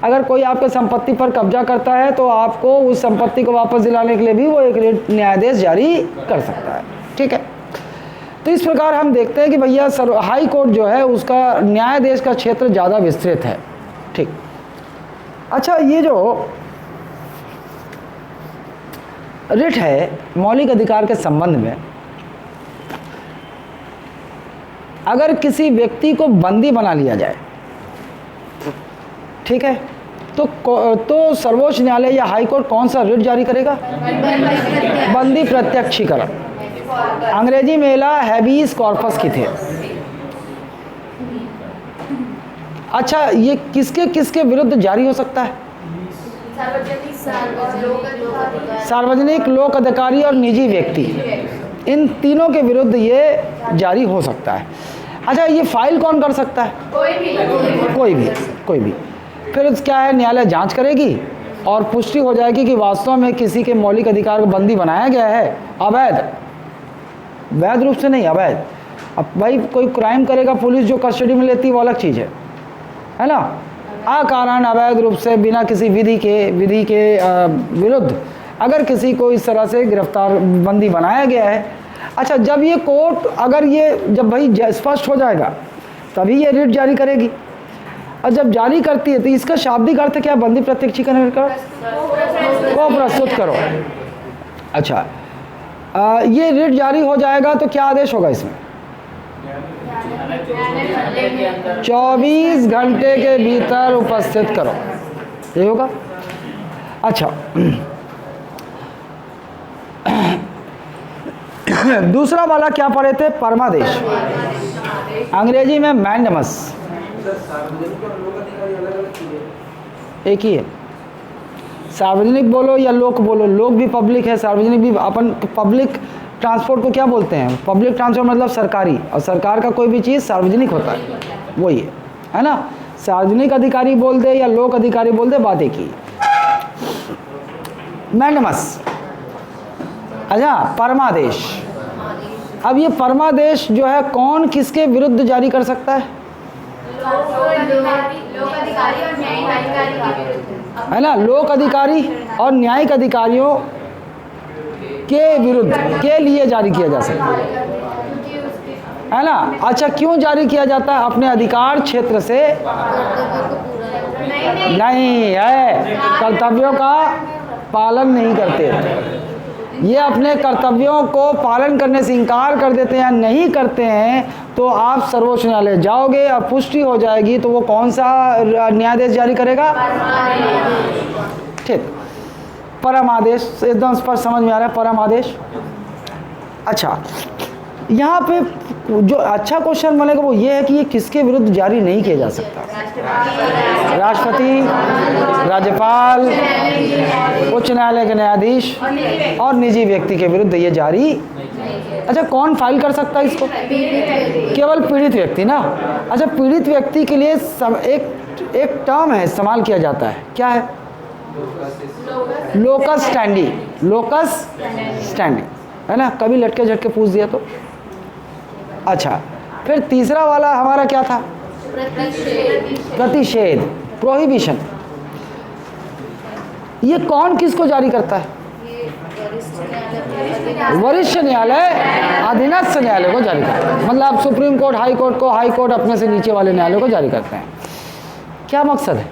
Speaker 1: अगर कोई आपके संपत्ति पर कब्जा करता है तो आपको उस संपत्ति को वापस दिलाने के लिए भी वो एक रिट न्यायादेश जारी कर सकता है। ठीक है, तो इस प्रकार हम देखते हैं कि भैया हाई कोर्ट जो है उसका न्यायादेश का क्षेत्र ज़्यादा विस्तृत है। ठीक, अच्छा, ये जो रिट है मौलिक अधिकार के संबंध में, अगर किसी व्यक्ति को बंदी बना लिया जाए, ठीक है, तो सर्वोच्च न्यायालय या हाई कोर्ट कौन सा रिट जारी करेगा? बंदी प्रत्यक्षीकरण, अंग्रेजी में ला हैबीस कॉर्पस की थे। अच्छा, ये किसके किसके विरुद्ध जारी हो सकता है? सार्वजनिक, लोक अधिकारी और निजी व्यक्ति, इन तीनों के विरुद्ध ये जारी हो सकता है। अच्छा, ये फाइल कौन कर सकता है? कोई भी। फिर क्या है, न्यायालय जांच करेगी और पुष्टि हो जाएगी कि वास्तव में किसी के मौलिक अधिकार को बंदी बनाया गया है अवैध, वैध रूप से नहीं, अवैध। अब भाई कोई क्राइम करेगा, पुलिस जो कस्टडी में लेती है वो अलग चीज़ है ना। अकारण अवैध रूप से बिना किसी विधि के विरुद्ध अगर किसी को इस तरह से गिरफ्तार बंदी बनाया गया है, अच्छा, जब ये कोर्ट जब भाई स्पष्ट हो जाएगा तभी ये रिट जारी करेगी। और जब जारी करती है तो इसका शाब्दिक अर्थ क्या? बंदी प्रत्यक्षीकरण को प्रस्तुत करो। अच्छा, ये रिट जारी हो जाएगा तो क्या आदेश होगा इसमें? 24 घंटे के भीतर उपस्थित करो, ये होगा। अच्छा, दूसरा वाला क्या पढ़े थे? परमादेश, अंग्रेजी में मैंडमस। एक ही है, सार्वजनिक बोलो या लोक बोलो, लोक भी पब्लिक है, सार्वजनिक भी। अपन पब्लिक ट्रांसपोर्ट को क्या बोलते हैं? पब्लिक ट्रांसपोर्ट मतलब सरकारी, और सरकार का कोई भी चीज़ सार्वजनिक होता है, वही है ना। सार्वजनिक अधिकारी बोल दे या लोक अधिकारी बोल दे, बात एक ही। मैंडमस, अच्छा, परमादेश। अब ये परमादेश जो है कौन किसके विरुद्ध जारी कर सकता है? है ना, लोक अधिकारी और न्यायिक अधिकारियों के विरुद्ध, के लिए जारी किया जा सकता है,
Speaker 2: क्योंकि उसके
Speaker 1: है ना। अच्छा, क्यों जारी किया जाता है? अपने अधिकार क्षेत्र से नहीं है, कर्तव्यों का पालन नहीं करते। ये अपने कर्तव्यों को पालन करने से इनकार कर देते हैं या नहीं करते हैं, तो आप सर्वोच्च न्यायालय जाओगे और पुष्टि हो जाएगी, तो वो कौन सा न्यायादेश जारी करेगा? ठीक, परम आदेश। एकदम स्पष्ट समझ में आ रहा है, परम आदेश। अच्छा, यहाँ पे जो अच्छा क्वेश्चन बनेगा वो ये है कि ये किसके विरुद्ध जारी नहीं किया जा सकता? राष्ट्रपति, राज्यपाल, उच्च न्यायालय के न्यायाधीश और निजी व्यक्ति के विरुद्ध ये जारी। अच्छा, कौन फाइल कर सकता है इसको? केवल पीड़ित व्यक्ति ना। अच्छा, पीड़ित व्यक्ति के लिए एक टर्म है, इस्तेमाल किया जाता है, क्या है? Locus standi. लोकस स्टैंडी, है ना। कभी लटके झटके पूछ दिया तो। अच्छा, फिर तीसरा वाला हमारा क्या था? प्रतिषेध, प्रोहिबिशन। ये कौन किसको जारी करता है? वरिष्ठ न्यायालय अधीनस्थ न्यायालय को जारी करता है। मतलब आप सुप्रीम कोर्ट, हाई कोर्ट को, हाई कोर्ट अपने से नीचे वाले न्यायालय को जारी करते हैं। क्या मकसद है?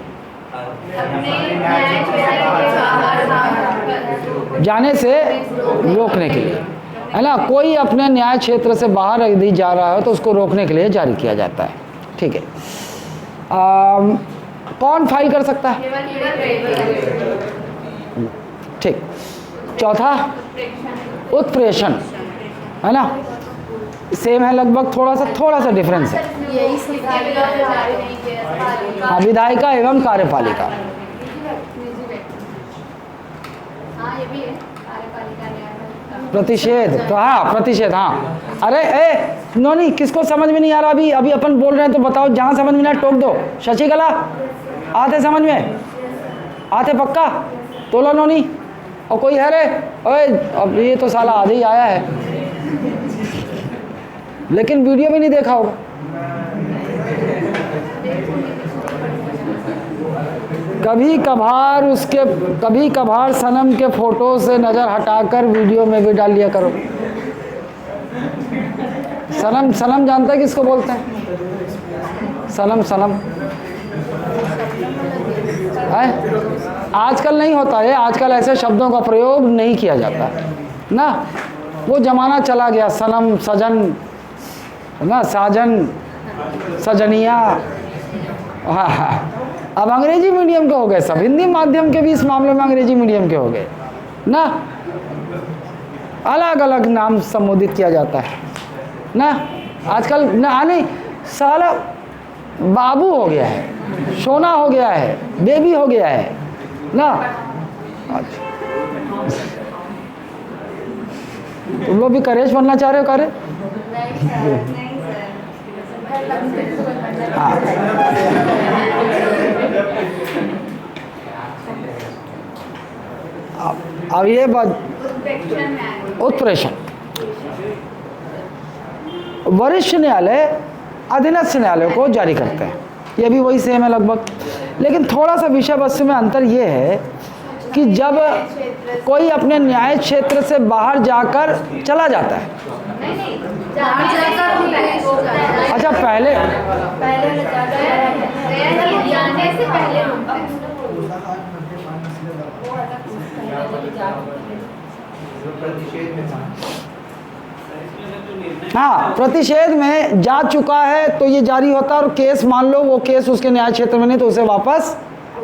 Speaker 1: जाने से रोकने के लिए, है ना। कोई अपने न्याय क्षेत्र से बाहर यदि जा रहा है तो उसको रोकने के लिए जारी किया जाता है। ठीक है। कौन फाइल कर सकता है? ठीक। चौथा, उत्प्रेषण, है ना। सेम है लगभग, थोड़ा सा डिफरेंस है। हाँ, विधायिका एवं कार्यपालिका। प्रतिषेध, तो हाँ, प्रतिषेध, हाँ। अरे नोनी, किसको समझ में नहीं आ रहा? अभी अपन बोल रहे हैं तो बताओ, जहाँ समझ में ना टोक दो। शशिकला, आते समझ में? आते पक्का? तोलो नोनी। और कोई है रे? ओए, अब ये तो साला आज ही आया है, लेकिन वीडियो भी नहीं देखा होगा। कभी कभार सनम के फोटो से नज़र हटाकर वीडियो में भी डाल लिया करो। सनम जानता है किसको बोलते हैं? सनम है। आजकल नहीं होता है, आजकल ऐसे शब्दों का प्रयोग नहीं किया जाता ना। वो ज़माना चला गया, सनम, सजन, ना, साजन, सजनिया। हाँ, अब अंग्रेजी मीडियम के हो गए सब। हिंदी माध्यम के भी इस मामले में अंग्रेजी मीडियम के हो गए ना। अलग अलग नाम संबोधित किया जाता है ना आजकल। ना, नहीं, साला बाबू हो गया है, सोना हो गया है, बेबी हो गया है ना। तुम लोग भी करेश बनना चाह रहे हो? करे हाँ। अब ये बात, उत्प्रेषण। वरिष्ठ न्यायालय अधीनस्थ न्यायालय को जारी करते हैं। ये भी वही सेम है लगभग, लेकिन थोड़ा सा विषय वस्तु में अंतर ये है कि जब कोई अपने न्याय क्षेत्र से बाहर जाकर चला जाता है। अच्छा, पहले
Speaker 2: जाने से पहले
Speaker 1: हाँ, प्रतिषेध में जा चुका है तो ये जारी होता है। और केस, मान लो वो केस उसके न्याय क्षेत्र में नहीं, तो उसे वापस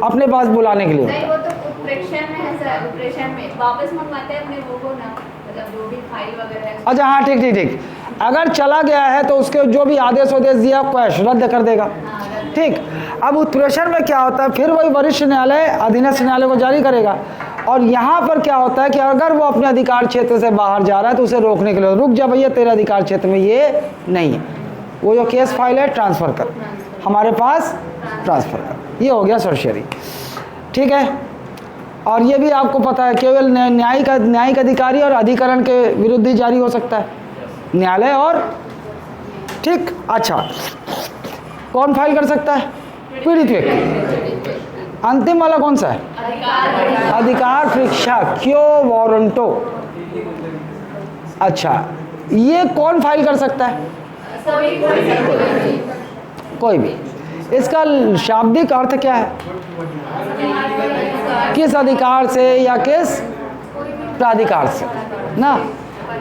Speaker 1: अपने पास बुलाने के लिए
Speaker 2: नहीं, वो तो उत्प्रेषण में है सर। उत्प्रेषण में वापस मंगवाते हैं अपने वो को ना, मतलब जो भी फाइल वगैरह है।
Speaker 1: अच्छा, हाँ, ठीक। अगर चला गया है तो उसके जो भी आदेश दिया क्वैश रद्द कर देगा। ठीक। अब उत्प्रेषण में क्या होता है? फिर वही वरिष्ठ न्यायालय अधीनस्थ न्यायालय को जारी करेगा। और यहाँ पर क्या होता है कि अगर वो अपने अधिकार क्षेत्र से बाहर जा रहा है तो उसे रोकने के लिए, रुक जा भैया, तेरे अधिकार क्षेत्र में ये नहीं है, वो जो केस फाइल है ट्रांसफ़र कर, हमारे पास ट्रांसफ़र कर। ये हो गया सर्शियरी। ठीक है। और ये भी आपको पता है, केवल न्यायिक अधिकारी और अधिकरण के विरुद्ध ही जारी हो सकता है, न्यायालय और। ठीक। अच्छा, कौन फाइल कर सकता है? पीड़ित व्यक्ति। अंतिम वाला कौन सा है? अधिकार परीक्षा, क्यो वारंटो, अच्छा, ये कौन फाइल कर सकता है? कोई भी। इसका शाब्दिक अर्थ क्या है? किस अधिकार से या किस प्राधिकार से ना।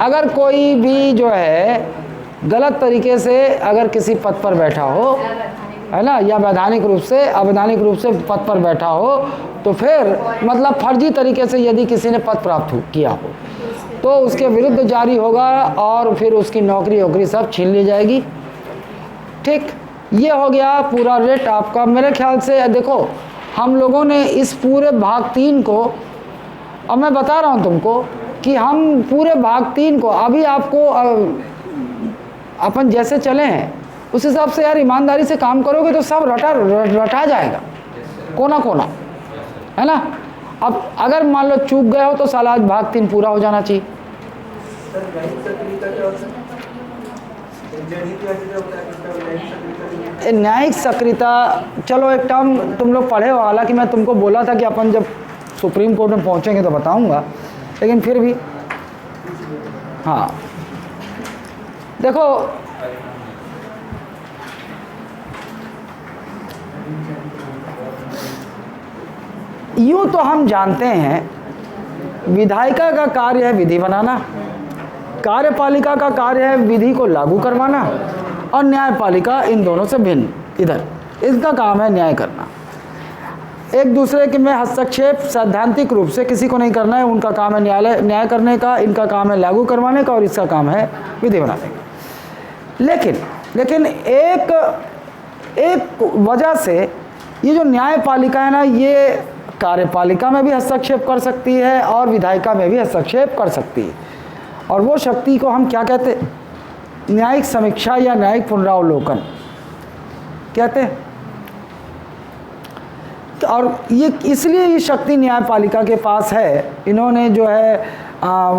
Speaker 1: अगर कोई भी जो है गलत तरीके से अगर किसी पद पर बैठा हो, है ना, या वैधानिक रूप से अवैधानिक रूप से पद पर बैठा हो, तो फिर मतलब फर्जी तरीके से यदि किसी ने पद प्राप्त किया हो तो उसके विरुद्ध जारी होगा और फिर उसकी नौकरी वोकरी सब छीन ली जाएगी। ठीक, ये हो गया पूरा रेट आपका। मेरे ख्याल से देखो, हम लोगों ने इस पूरे भाग 3 को, अब मैं बता रहा हूँ तुमको कि हम पूरे भाग 3 को अभी आपको अपन जैसे चले हैं उस हिसाब से यार ईमानदारी से काम करोगे तो सब रटा जाएगा कोना कोना, है ना। अब अगर मान लो चूक गए हो तो साला आज भाग 3 पूरा हो जाना चाहिए। न्यायिक सक्रियता, चलो एक टर्म तुम लोग पढ़े हो, हालांकि मैं तुमको बोला था कि अपन जब सुप्रीम कोर्ट में पहुंचेंगे तो बताऊंगा, लेकिन फिर भी हाँ देखो, यूँ तो हम जानते हैं विधायिका का कार्य है विधि बनाना, कार्यपालिका का कार्य है विधि को लागू करवाना, और न्यायपालिका इन दोनों से भिन्न, इधर इसका काम है न्याय करना। एक दूसरे के में हस्तक्षेप सैद्धांतिक रूप से किसी को नहीं करना है, उनका काम है न्याय करने का, इनका काम है लागू करवाने का, और इसका काम है विधि बनाने का। लेकिन एक वजह से ये जो न्यायपालिका है ना, ये कार्यपालिका में भी हस्तक्षेप कर सकती है और विधायिका में भी हस्तक्षेप कर सकती है, और वो शक्ति को हम क्या कहते हैं? न्यायिक समीक्षा या न्यायिक पुनरावलोकन कहते हैं। और ये इसलिए ये शक्ति न्यायपालिका के पास है, इन्होंने जो है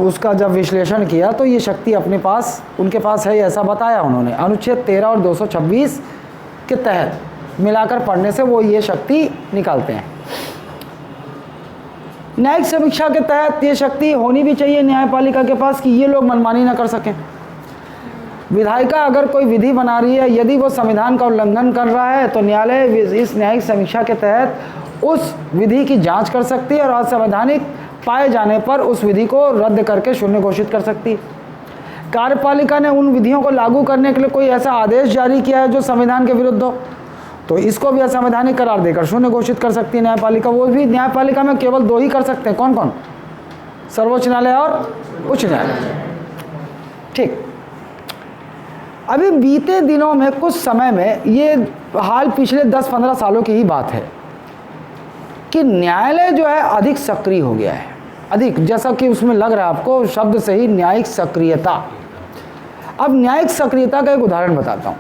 Speaker 1: उसका जब विश्लेषण किया तो ये शक्ति अपने पास उनके पास है, ऐसा बताया उन्होंने। अनुच्छेद 13 और 226 के तहत मिलाकर पढ़ने से वो ये शक्ति निकालते हैं। न्यायिक समीक्षा के तहत ये शक्ति होनी भी चाहिए न्यायपालिका के पास कि ये लोग मनमानी ना कर सकें। विधायिका अगर कोई विधि बना रही है, यदि वो संविधान का उल्लंघन कर रहा है तो न्यायालय इस न्यायिक समीक्षा के तहत उस विधि की जांच कर सकती है और असंवैधानिक पाए जाने पर उस विधि को रद्द करके शून्य घोषित कर सकती है। कार्यपालिका ने उन विधियों को लागू करने के लिए कोई ऐसा आदेश जारी किया है जो संविधान के विरुद्ध हो, तो इसको भी असंवैधानिक करार देकर शून्य घोषित कर सकती है न्यायपालिका। वो भी न्यायपालिका में केवल 2 ही कर सकते हैं, कौन कौन? सर्वोच्च न्यायालय और उच्च न्यायालय। ठीक, अभी बीते दिनों में कुछ समय में, ये हाल पिछले 10-15 सालों की ही बात है कि न्यायालय जो है अधिक सक्रिय हो गया है। अधिक, जैसा कि उसमें लग रहा है आपको शब्द से ही, न्यायिक सक्रियता। अब न्यायिक सक्रियता का एक उदाहरण बताता हूँ।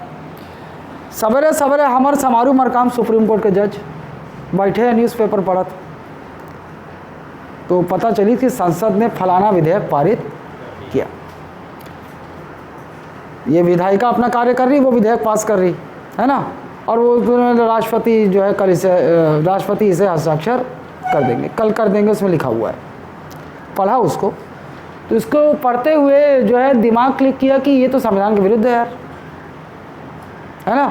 Speaker 1: सवेरे सवेरे हमारे समारू मरकाम सुप्रीम कोर्ट के जज बैठे हैं, न्यूज़पेपर पढ़त, तो पता चली कि संसद ने फलाना विधेयक पारित किया। ये विधायिका अपना कार्य कर रही, वो विधेयक पास कर रही है ना, और वो राष्ट्रपति जो है कल इसे राष्ट्रपति इसे हस्ताक्षर कर देंगे, कल कर देंगे, उसमें लिखा हुआ है। पढ़ा उसको, तो इसको पढ़ते हुए जो है दिमाग क्लिक किया कि ये तो संविधान के विरुद्ध है यार, है ना,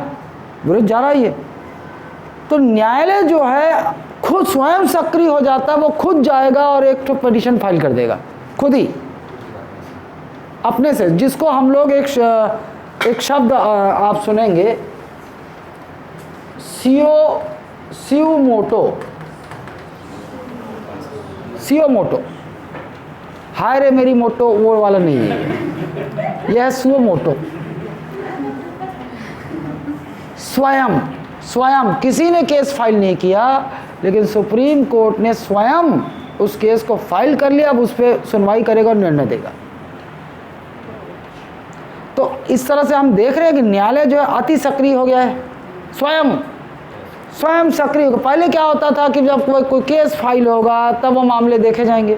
Speaker 1: विरुद्ध जा रहा है ये। तो न्यायालय जो है खुद स्वयं सक्रिय हो जाता है, वो खुद जाएगा और एक पिटीशन फाइल कर देगा खुद ही अपने से, जिसको हम लोग एक शब्द आप सुनेंगे, सियो मोटो। हाय रे मेरी मोटो वो वाला नहीं है, यह है सुओ मोटो। स्वयं किसी ने केस फाइल नहीं किया, लेकिन सुप्रीम कोर्ट ने स्वयं उस केस को फाइल कर लिया, अब उस पर सुनवाई करेगा और निर्णय देगा। तो इस तरह से हम देख रहे हैं कि न्यायालय जो है अति सक्रिय हो गया है, स्वयं सक्रिय होगा। पहले क्या होता था कि जब कोई केस फाइल होगा तब वो मामले देखे जाएंगे,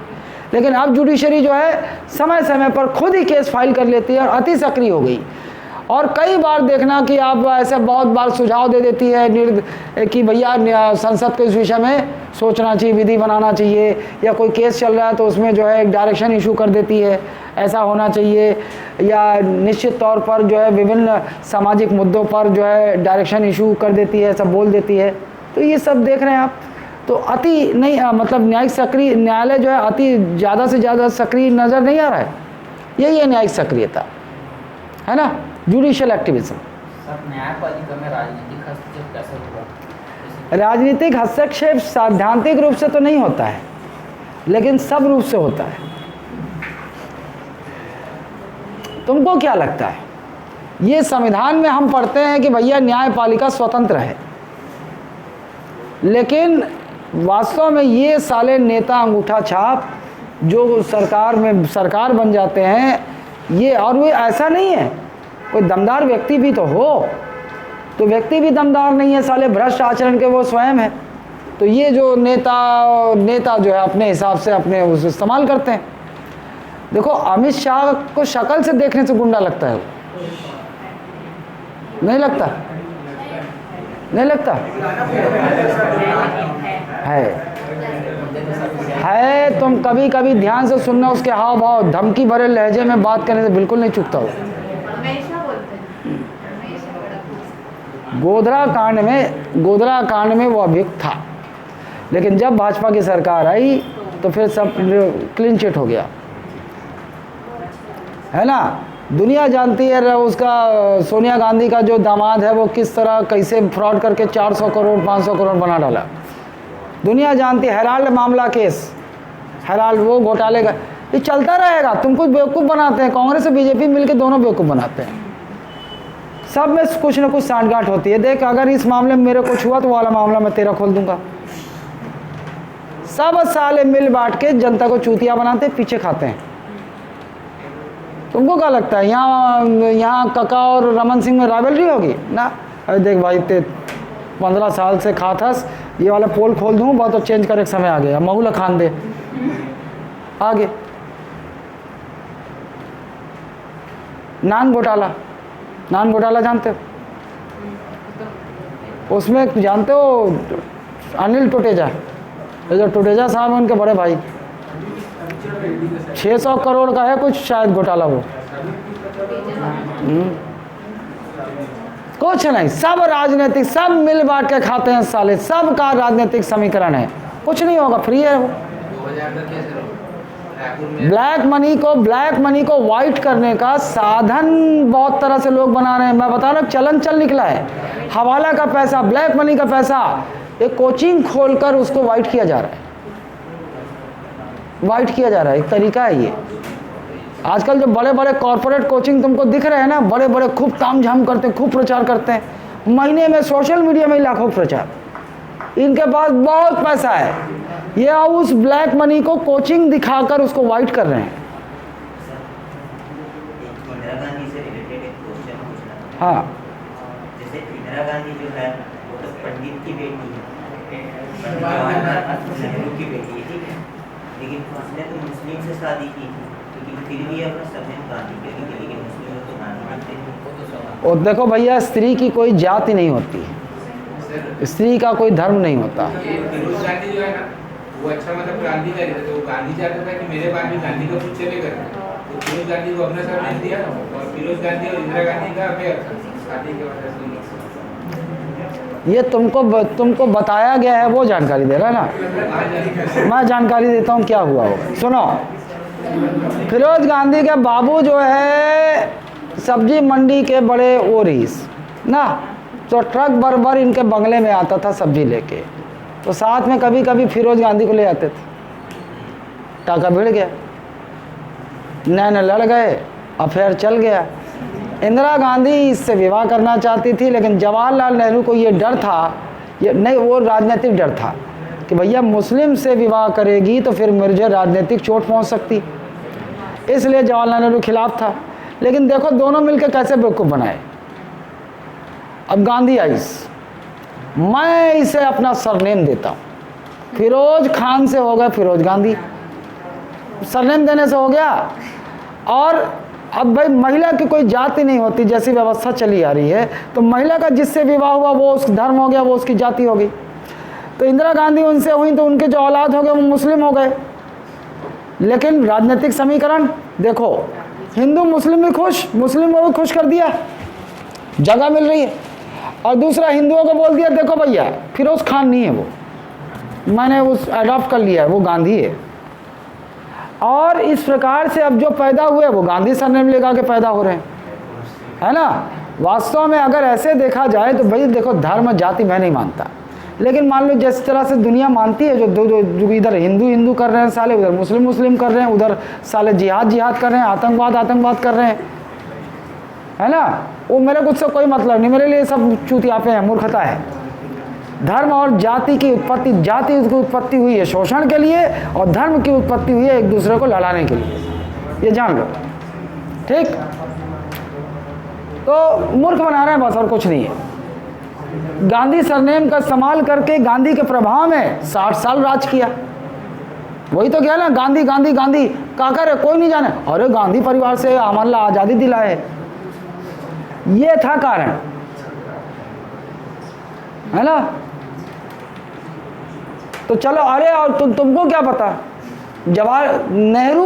Speaker 1: लेकिन अब जुडिशरी जो है समय समय पर खुद ही केस फाइल कर लेती है और अति सक्रिय हो गई। और कई बार देखना कि आप ऐसे बहुत बार सुझाव दे देती है कि भैया संसद को इस विषय में सोचना चाहिए, विधि बनाना चाहिए, या कोई केस चल रहा है तो उसमें जो है एक डायरेक्शन इशू कर देती है, ऐसा होना चाहिए, या निश्चित तौर पर जो है विभिन्न सामाजिक मुद्दों पर जो है डायरेक्शन इशू कर देती है, सब बोल देती है। तो ये सब देख रहे हैं आप, तो अति नहीं मतलब न्यायालय जो है अति ज़्यादा से ज़्यादा सक्रिय नज़र नहीं आ रहा है। यही है न्यायिक सक्रियता, है ना, जुडिशियल एक्टिविज्म।
Speaker 3: सर, न्यायपालिका में राजनीतिक हस्तक्षेप कैसे होगा?
Speaker 1: राजनीतिक हस्तक्षेप सैद्धांतिक रूप से तो नहीं होता है, लेकिन सब रूप से होता है। तुमको क्या लगता है? ये संविधान में हम पढ़ते हैं कि भैया न्यायपालिका स्वतंत्र है, लेकिन वास्तव में ये साले नेता अंगूठा छाप जो सरकार बन जाते हैं ये, और वो ऐसा नहीं है कोई दमदार व्यक्ति भी तो हो, तो व्यक्ति भी दमदार नहीं है, साले भ्रष्ट आचरण के वो स्वयं है। तो ये जो नेता जो है अपने हिसाब से अपने उस इस्तेमाल करते हैं। देखो अमित शाह को शक्ल से देखने से गुंडा लगता है, नहीं लगता? नहीं लगता है। तुम कभी कभी ध्यान से सुनना उसके हाव भाव, धमकी भरे लहजे में बात करने से बिल्कुल नहीं चुकता हो।
Speaker 2: हमेशा बोलते हैं, हमेशा बड़ा
Speaker 1: गोधरा कांड में वो अभियुक्त था, लेकिन जब भाजपा की सरकार आई तो फिर सब क्लीन चिट हो गया, है ना। दुनिया जानती है उसका सोनिया गांधी का जो दामाद है वो किस तरह कैसे फ्रॉड करके 400 करोड़ 500 करोड़ बना डाला। दुनिया जानती है। हेराल्ड मामला केस, हेराल्ड वो घोटाले का, ये चलता रहेगा। तुम कुछ बेवकूफ़ बनाते हैं, कांग्रेस और बीजेपी मिलकर दोनों बेवकूफ़ बनाते हैं। सब में कुछ ना कुछ सांठगांठ होती है। देख अगर इस मामले में मेरे कुछ हुआ तो वाला मामला मैं तेरा खोल दूंगा। सब साले मिल बांट के जनता को चूतिया बनाते हैं, पीछे खाते हैं। तुमको क्या लगता है यहाँ कका और रमन सिंह में राइवलरी होगी ना? अरे देख भाई 15 साल से खाथस, ये वाला पोल खोल दूँ बहुत, तो चेंज करे समय आ गया, महुला खान दे आगे। नान घोटाला जानते हो? उसमें जानते हो अनिल टुटेजा, जो टुटेजा साहब हैं उनके बड़े भाई, 600 करोड़ का है कुछ शायद घोटाला वो। कुछ नहीं, सब राजनीतिक, सब मिल बांट के खाते हैं साले, सब का राजनीतिक समीकरण है, कुछ नहीं होगा, फ्री है वो। ब्लैक मनी को वाइट करने का साधन बहुत तरह से लोग बना रहे हैं। मैं बता रहा हूँ चलन चल निकला है, हवाला का पैसा, ब्लैक मनी का पैसा, एक कोचिंग खोलकर उसको वाइट किया जा रहा है, एक तरीका है ये। आजकल जो बड़े बड़े कॉर्पोरेट कोचिंग तुमको दिख रहे हैं ना, बड़े बड़े खूब तामझाम करते हैं, खूब प्रचार करते हैं, महीने में सोशल मीडिया में लाखों प्रचार, इनके पास बहुत पैसा है, ये उस ब्लैक मनी को कोचिंग दिखाकर उसको वाइट कर रहे हैं।
Speaker 4: इंदिरा गांधी से रिलेटेड एक क्वेश्चन पूछना था।
Speaker 1: हाँ,
Speaker 4: जैसे इंदिरा गांधी जो है वो तो पंडित की बेटी है, पंडित जवाहरलाल नेहरू की बेटी है, ठीक है, लेकिन उसने तो मुस्लिम से शादी की थी, लेकिन फिर भी अपना सरनेम गांधी के लिए, लेकिन मुस्लिम तो गांधी बनते हैं।
Speaker 1: और देखो भैया, स्त्री की कोई जाति नहीं होती, स्त्री का कोई धर्म नहीं होता।
Speaker 5: फिरोज गांधी जो है ना वो अच्छा मतलब क्रांतिकारी थे, तो वो गांधी चाहता था कि मेरे बाद भी गांधी का कुछ चलेगा, तो फिरोज गांधी को अपना सरनेम दिया, और फिरोज गांधी और इंदिरा गांधी का अफेयर शादी के वजह से।
Speaker 1: ये तुमको बताया गया है, वो जानकारी दे रहा है ना, मैं जानकारी देता हूँ क्या हुआ होगा। सुनो, फिरोज गांधी के बाबू जो है सब्जी मंडी के बड़े ओरीस ना, तो ट्रक भर इनके बंगले में आता था सब्जी लेके, तो साथ में कभी कभी फिरोज गांधी को ले आते थे। टाका भिड़ गया, नैन लड़ गए, अफेयर चल गया। इंदिरा गांधी इससे विवाह करना चाहती थी, लेकिन जवाहरलाल नेहरू को ये डर था, ये नहीं, वो राजनीतिक डर था कि भैया मुस्लिम से विवाह करेगी तो फिर मुझे राजनीतिक चोट पहुंच सकती, इसलिए जवाहरलाल नेहरू खिलाफ था। लेकिन देखो दोनों मिलकर कैसे बेवकूफ़ बनाए। अब गांधी आइस, मैं इसे अपना सरनेम देता हूँ, फिरोज खान से हो गया फिरोज गांधी, सरनेम देने से हो गया, और अब भाई महिला की कोई जाति नहीं होती, जैसी व्यवस्था चली आ रही है, तो महिला का जिससे विवाह हुआ वो उस धर्म हो गया, वो उसकी जाति हो गई। तो इंदिरा गांधी उनसे हुई तो उनके जो औलाद हो गए वो मुस्लिम हो गए। लेकिन राजनीतिक समीकरण देखो, हिंदू मुस्लिम भी खुश, मुस्लिम को भी खुश कर दिया, जगह मिल रही है। और दूसरा, हिंदुओं को बोल दिया देखो भैया फिरोज खान नहीं है वो, मैंने उस अडॉप्ट कर लिया है, वो गांधी है। और इस प्रकार से अब जो पैदा हुए वो गांधी सरनेम लेकर के पैदा हो रहे हैं, है ना। वास्तव में अगर ऐसे देखा जाए तो भाई देखो, धर्म जाति मैं नहीं मानता, लेकिन मान लो जिस तरह से दुनिया मानती है, जो इधर हिंदू कर रहे हैं साले, उधर मुस्लिम कर रहे हैं, उधर साले जिहाद कर रहे हैं, आतंकवाद कर रहे हैं, है ना। वो मेरे कुछ से कोई मतलब नहीं, मेरे लिए सब चूतियापे हैं, मूर्खता है। धर्म और जाति की उत्पत्ति, जाति की उत्पत्ति हुई है शोषण के लिए, और धर्म की उत्पत्ति हुई है एक दूसरे को लड़ाने के लिए, ये जान लो, ठीक। तो मूर्ख बना रहे हैं बस, और कुछ नहीं है। गांधी सरनेम का इस्तेमाल करके गांधी के प्रभाव में 60 साल राज किया। वही तो क्या ना, गांधी गांधी गांधी काकर है, कोई नहीं जाने, अरे गांधी परिवार से हमारा आज़ादी दिलाए, ये था कारण, है ना। तो चलो, अरे और तुमको क्या पता, जवाहर नेहरू,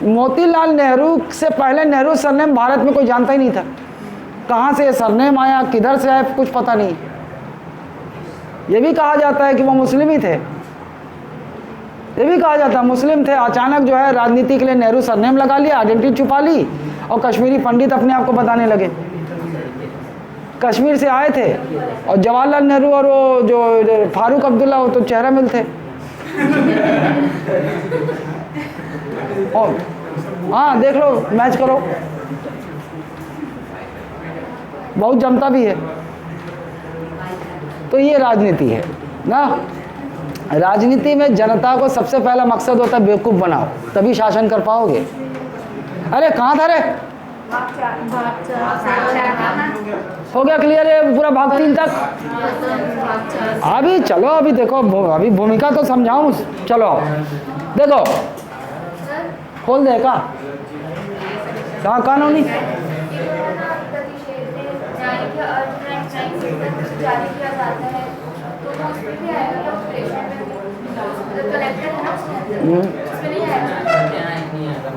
Speaker 1: मोतीलाल नेहरू से पहले नेहरू सरनेम भारत में कोई जानता ही नहीं था। कहाँ से ये सरनेम आया, किधर से आया, कुछ पता नहीं। ये भी कहा जाता है कि वो मुस्लिम ही थे, ये भी कहा जाता है मुस्लिम थे, अचानक जो है राजनीति के लिए नेहरू सरनेम लगा लिया, आइडेंटिटी छुपा ली, और कश्मीरी पंडित अपने आप को बताने लगे। कश्मीर से आए थे, और जवाहरलाल नेहरू और वो जो फारूक अब्दुल्ला, वो तो चेहरा मिलते। और हाँ देख लो, मैच करो, बहुत जमता भी है। तो ये राजनीति है ना। राजनीति में जनता को सबसे पहला मकसद होता है बेवकूफ़ बनाओ, तभी शासन कर पाओगे। अरे कहाँ था रे, हो गया क्लियर है पूरा भाग 3 तक। अभी चलो, अभी देखो, अभी भूमिका तो समझाऊं, चलो देखो, खोल दे का कहाँ कानूनी,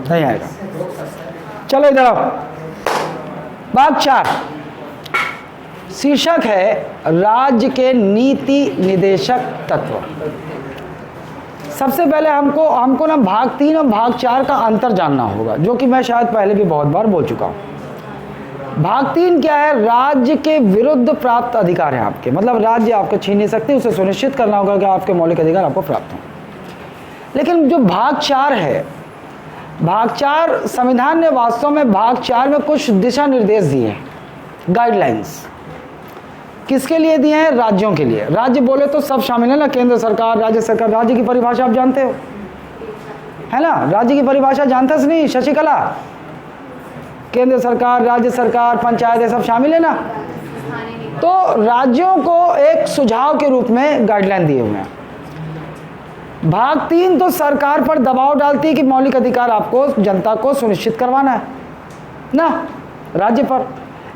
Speaker 1: नहीं आएगा। चलो इधर आओ, भाग 4 शीर्षक है राज्य के नीति निदेशक तत्व। सबसे पहले हमको ना भाग 3 और भाग 4 का अंतर जानना होगा, जो कि मैं शायद पहले भी बहुत बार बोल चुका हूँ। भाग 3 क्या है, राज्य के विरुद्ध प्राप्त अधिकार है आपके, मतलब राज्य आपको छीन नहीं सकते, उसे सुनिश्चित करना होगा कि आपके मौलिक अधिकार आपको प्राप्त हों। लेकिन जो भाग 4 है, भाग 4 संविधान ने वास्तव में भाग 4 में कुछ दिशा निर्देश दिए हैं, गाइडलाइंस। किसके लिए दिए हैं, राज्यों के लिए। राज्य बोले तो सब शामिल है ना, केंद्र सरकार, राज्य सरकार। राज्य की परिभाषा आप जानते हो, है ना, राज्य की परिभाषा जानते से नहीं शशिकला, केंद्र सरकार, राज्य सरकार, पंचायत, ये सब शामिल है ना। तो राज्यों को एक सुझाव के रूप में गाइडलाइन दिए हुए हैं। भाग 3 तो सरकार पर दबाव डालती है कि मौलिक अधिकार आपको, जनता को सुनिश्चित करवाना है ना, राज्य पर।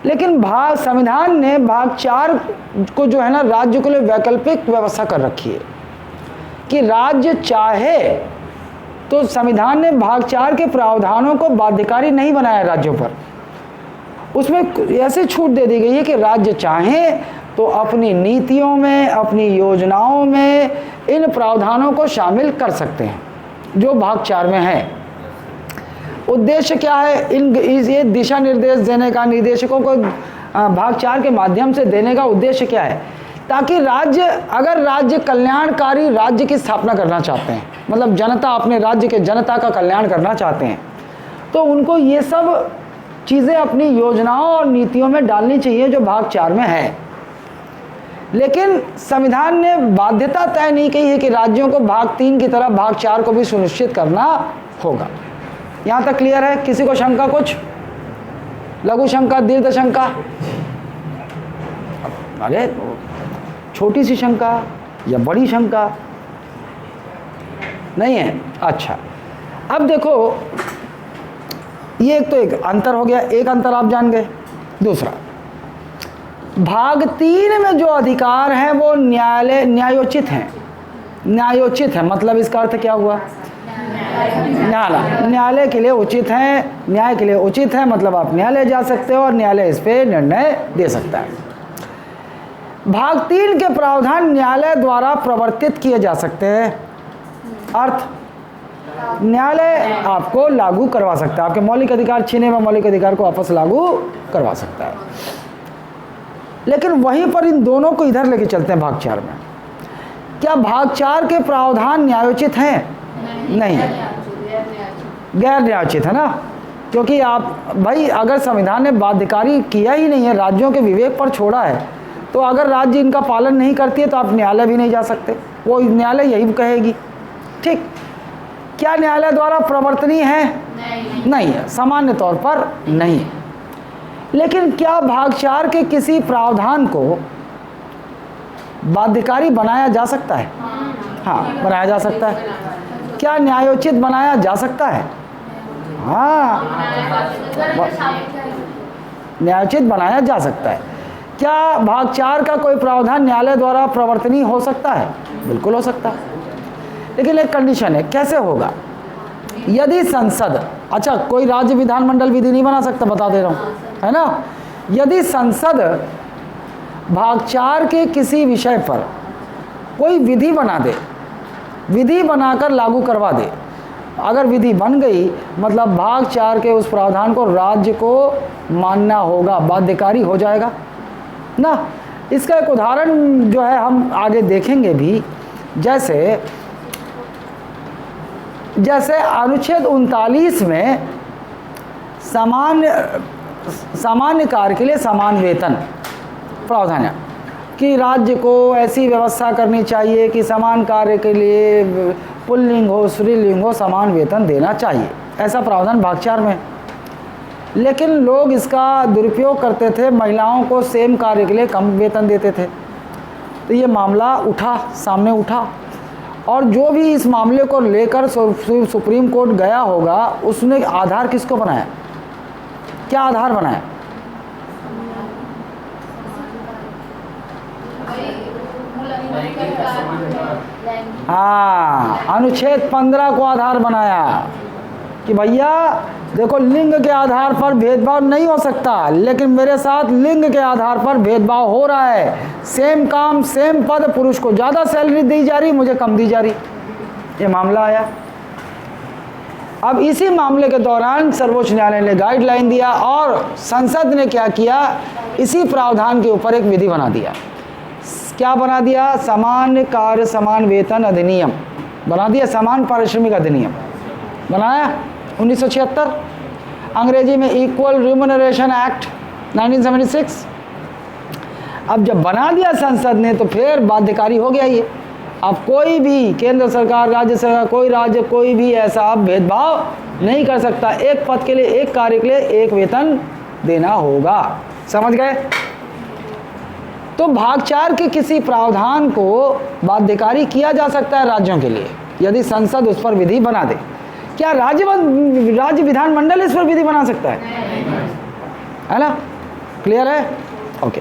Speaker 1: लेकिन संविधान ने भाग 4 को जो है ना, राज्य के लिए वैकल्पिक व्यवस्था कर रखी है कि राज्य चाहे तो, संविधान ने भाग 4 के प्रावधानों को बाध्यकारी नहीं बनाया राज्यों पर। उसमें ऐसे छूट दे दी गई है कि राज्य चाहे तो अपनी नीतियों में, अपनी योजनाओं में इन प्रावधानों को शामिल कर सकते हैं, जो भाग 4 में है। उद्देश्य क्या है, ये दिशा निर्देश देने का, निर्देशकों को भाग 4 के माध्यम से देने का उद्देश्य क्या है, ताकि अगर राज्य कल्याणकारी राज्य की स्थापना करना चाहते हैं, मतलब जनता, अपने राज्य के जनता का कल्याण करना चाहते हैं, तो उनको ये सब चीज़ें अपनी योजनाओं और नीतियों में डालनी चाहिए जो भाग 4 में है। लेकिन संविधान ने बाध्यता तय नहीं की है कि राज्यों को भाग 3 की तरह भाग 4 को भी सुनिश्चित करना होगा। यहाँ तक क्लियर है? किसी को शंका, कुछ लघु शंका, दीर्घ शंका? अरे छोटी सी शंका या बड़ी शंका नहीं है? अच्छा, अब देखो ये एक तो एक अंतर हो गया, एक अंतर आप जान गए। दूसरा, भाग 3 में जो अधिकार हैं वो न्यायोचित हैं। न्यायोचित है मतलब इसका अर्थ क्या हुआ? न्यायालय के लिए उचित है, न्याय के लिए उचित है, मतलब आप न्यायालय जा सकते हो और न्यायालय इस पे निर्णय दे सकता है। भाग 3 के प्रावधान न्यायालय द्वारा प्रवर्तित किए जा सकते हैं, अर्थ न्यायालय आपको लागू करवा सकता है, आपके मौलिक अधिकार छीने हुए मौलिक अधिकार को वापस लागू करवा सकता है। लेकिन वहीं पर इन दोनों को इधर लेके चलते हैं भाग 4 में। क्या भाग 4 के प्रावधान न्यायोचित हैं? नहीं, गैर न्यायोचित है ना, क्योंकि आप भाई अगर संविधान ने बाध्यकारी किया ही नहीं है, राज्यों के विवेक पर छोड़ा है, तो अगर राज्य इनका पालन नहीं करती है तो आप न्यायालय भी नहीं जा सकते, वो न्यायालय यही कहेगी। ठीक, क्या न्यायालय द्वारा प्रवर्तनीय है? नहीं है, सामान्य तौर पर नहीं। लेकिन क्या भाग 4 के किसी प्रावधान को बाध्यकारी बनाया जा सकता है? हाँ, बनाया जा सकता है। क्या न्यायोचित बनाया जा सकता है? हाँ, न्यायोचित बनाया जा सकता है। क्या भाग 4 का कोई प्रावधान न्यायालय द्वारा प्रवर्तनीय हो सकता है? बिल्कुल हो सकता है, लेकिन एक कंडीशन है। कैसे होगा? यदि संसद, अच्छा कोई राज्य विधानमंडल विधि नहीं बना सकता, बता दे रहा हूँ, है ना। यदि संसद भाग 4 के किसी विषय पर कोई विधि बना दे, विधि बनाकर लागू करवा दे, अगर विधि बन गई मतलब भाग 4 के उस प्रावधान को राज्य को मानना होगा, बाध्यकारी हो जाएगा ना। इसका एक उदाहरण जो है हम आगे देखेंगे भी, जैसे अनुच्छेद 39 में सामान्य कार्य के लिए समान वेतन प्रावधान है कि राज्य को ऐसी व्यवस्था करनी चाहिए कि समान कार्य के लिए पुल्लिंग हो स्त्रीलिंग हो समान वेतन देना चाहिए, ऐसा प्रावधान भाग 4 में। लेकिन लोग इसका दुरुपयोग करते थे, महिलाओं को सेम कार्य के लिए कम वेतन देते थे। तो ये मामला सामने उठा और जो भी इस मामले को लेकर सुप्रीम कोर्ट गया होगा उसने आधार किसको बनाया? क्या आधार बनाया? हाँ, अनुच्छेद 15 को आधार बनाया कि भैया देखो लिंग के आधार पर भेदभाव नहीं हो सकता, लेकिन मेरे साथ लिंग के आधार पर भेदभाव हो रहा है। सेम काम सेम पद, पुरुष को ज़्यादा सैलरी दी जा रही, मुझे कम दी जा रही, ये मामला आया। अब इसी मामले के दौरान सर्वोच्च न्यायालय ने गाइडलाइन दिया और संसद ने क्या किया, इसी प्रावधान के ऊपर एक विधि बना दिया। क्या बना दिया? समान कार्य समान वेतन अधिनियम बना दिया, समान पारिश्रमिक अधिनियम बनाया 1976, अंग्रेजी में इक्वल रिम्यूनरेशन एक्ट 1976। अब जब बना दिया संसद ने तो फिर बाध्यकारी हो गया ये। अब कोई भी केंद्र सरकार, राज्य सरकार, कोई राज्य कोई भी ऐसा भेदभाव नहीं कर सकता, एक पद के लिए, एक कार्य के लिए एक वेतन देना होगा। समझ गए? तो भाग 4 के किसी प्रावधान को बाध्यकारी किया जा सकता है राज्यों के लिए यदि संसद उस पर विधि बना दे। क्या राज्य विधानमंडल इस पर विधि बना सकता है ना? क्लियर है? ओके।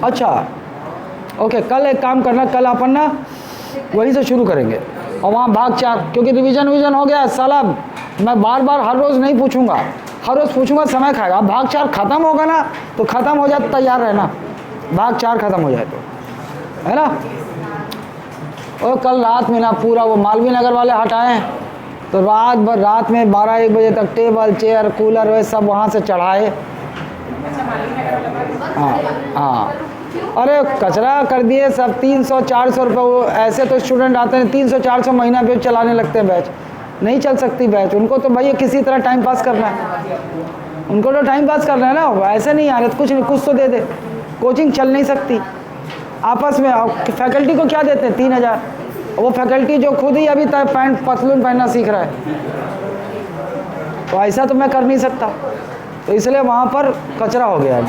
Speaker 1: अच्छा ओके, कल एक काम करना, कल अपन ना वहीं से शुरू करेंगे और वहाँ भाग 4, क्योंकि रिवीजन हो गया साला, मैं बार बार हर रोज़ नहीं पूछूंगा, हर रोज़ पूछूंगा समय खाएगा। भाग 4 ख़त्म होगा ना, तो ख़त्म हो जाए तो तैयार रहना, भाग 4 ख़त्म हो जाए तो, है ना। और कल रात में ना पूरा वो मालवीय नगर वाले हटाए, तो रात में 12-1 बजे तक टेबल चेयर कूलर वे सब वहाँ से चढ़ाए। हाँ, अरे कचरा कर दिए सब। 300-400 रुपये, वो ऐसे तो स्टूडेंट आते हैं 300-400 महीना पे चलाने लगते हैं बैच, नहीं चल सकती बैच। उनको तो भैया किसी तरह टाइम पास करना है, उनको तो टाइम पास करना है ना, ऐसे नहीं आ रहे तो कुछ नहीं, कुछ तो दे दे। कोचिंग चल नहीं सकती आपस में। फैकल्टी को क्या देते हैं? 3000। वो फैकल्टी जो खुद ही अभी तक पैंट पतलून पहनना सीख रहा है, तो ऐसा तो मैं कर नहीं सकता। तो इसलिए वहाँ पर कचरा हो गया है।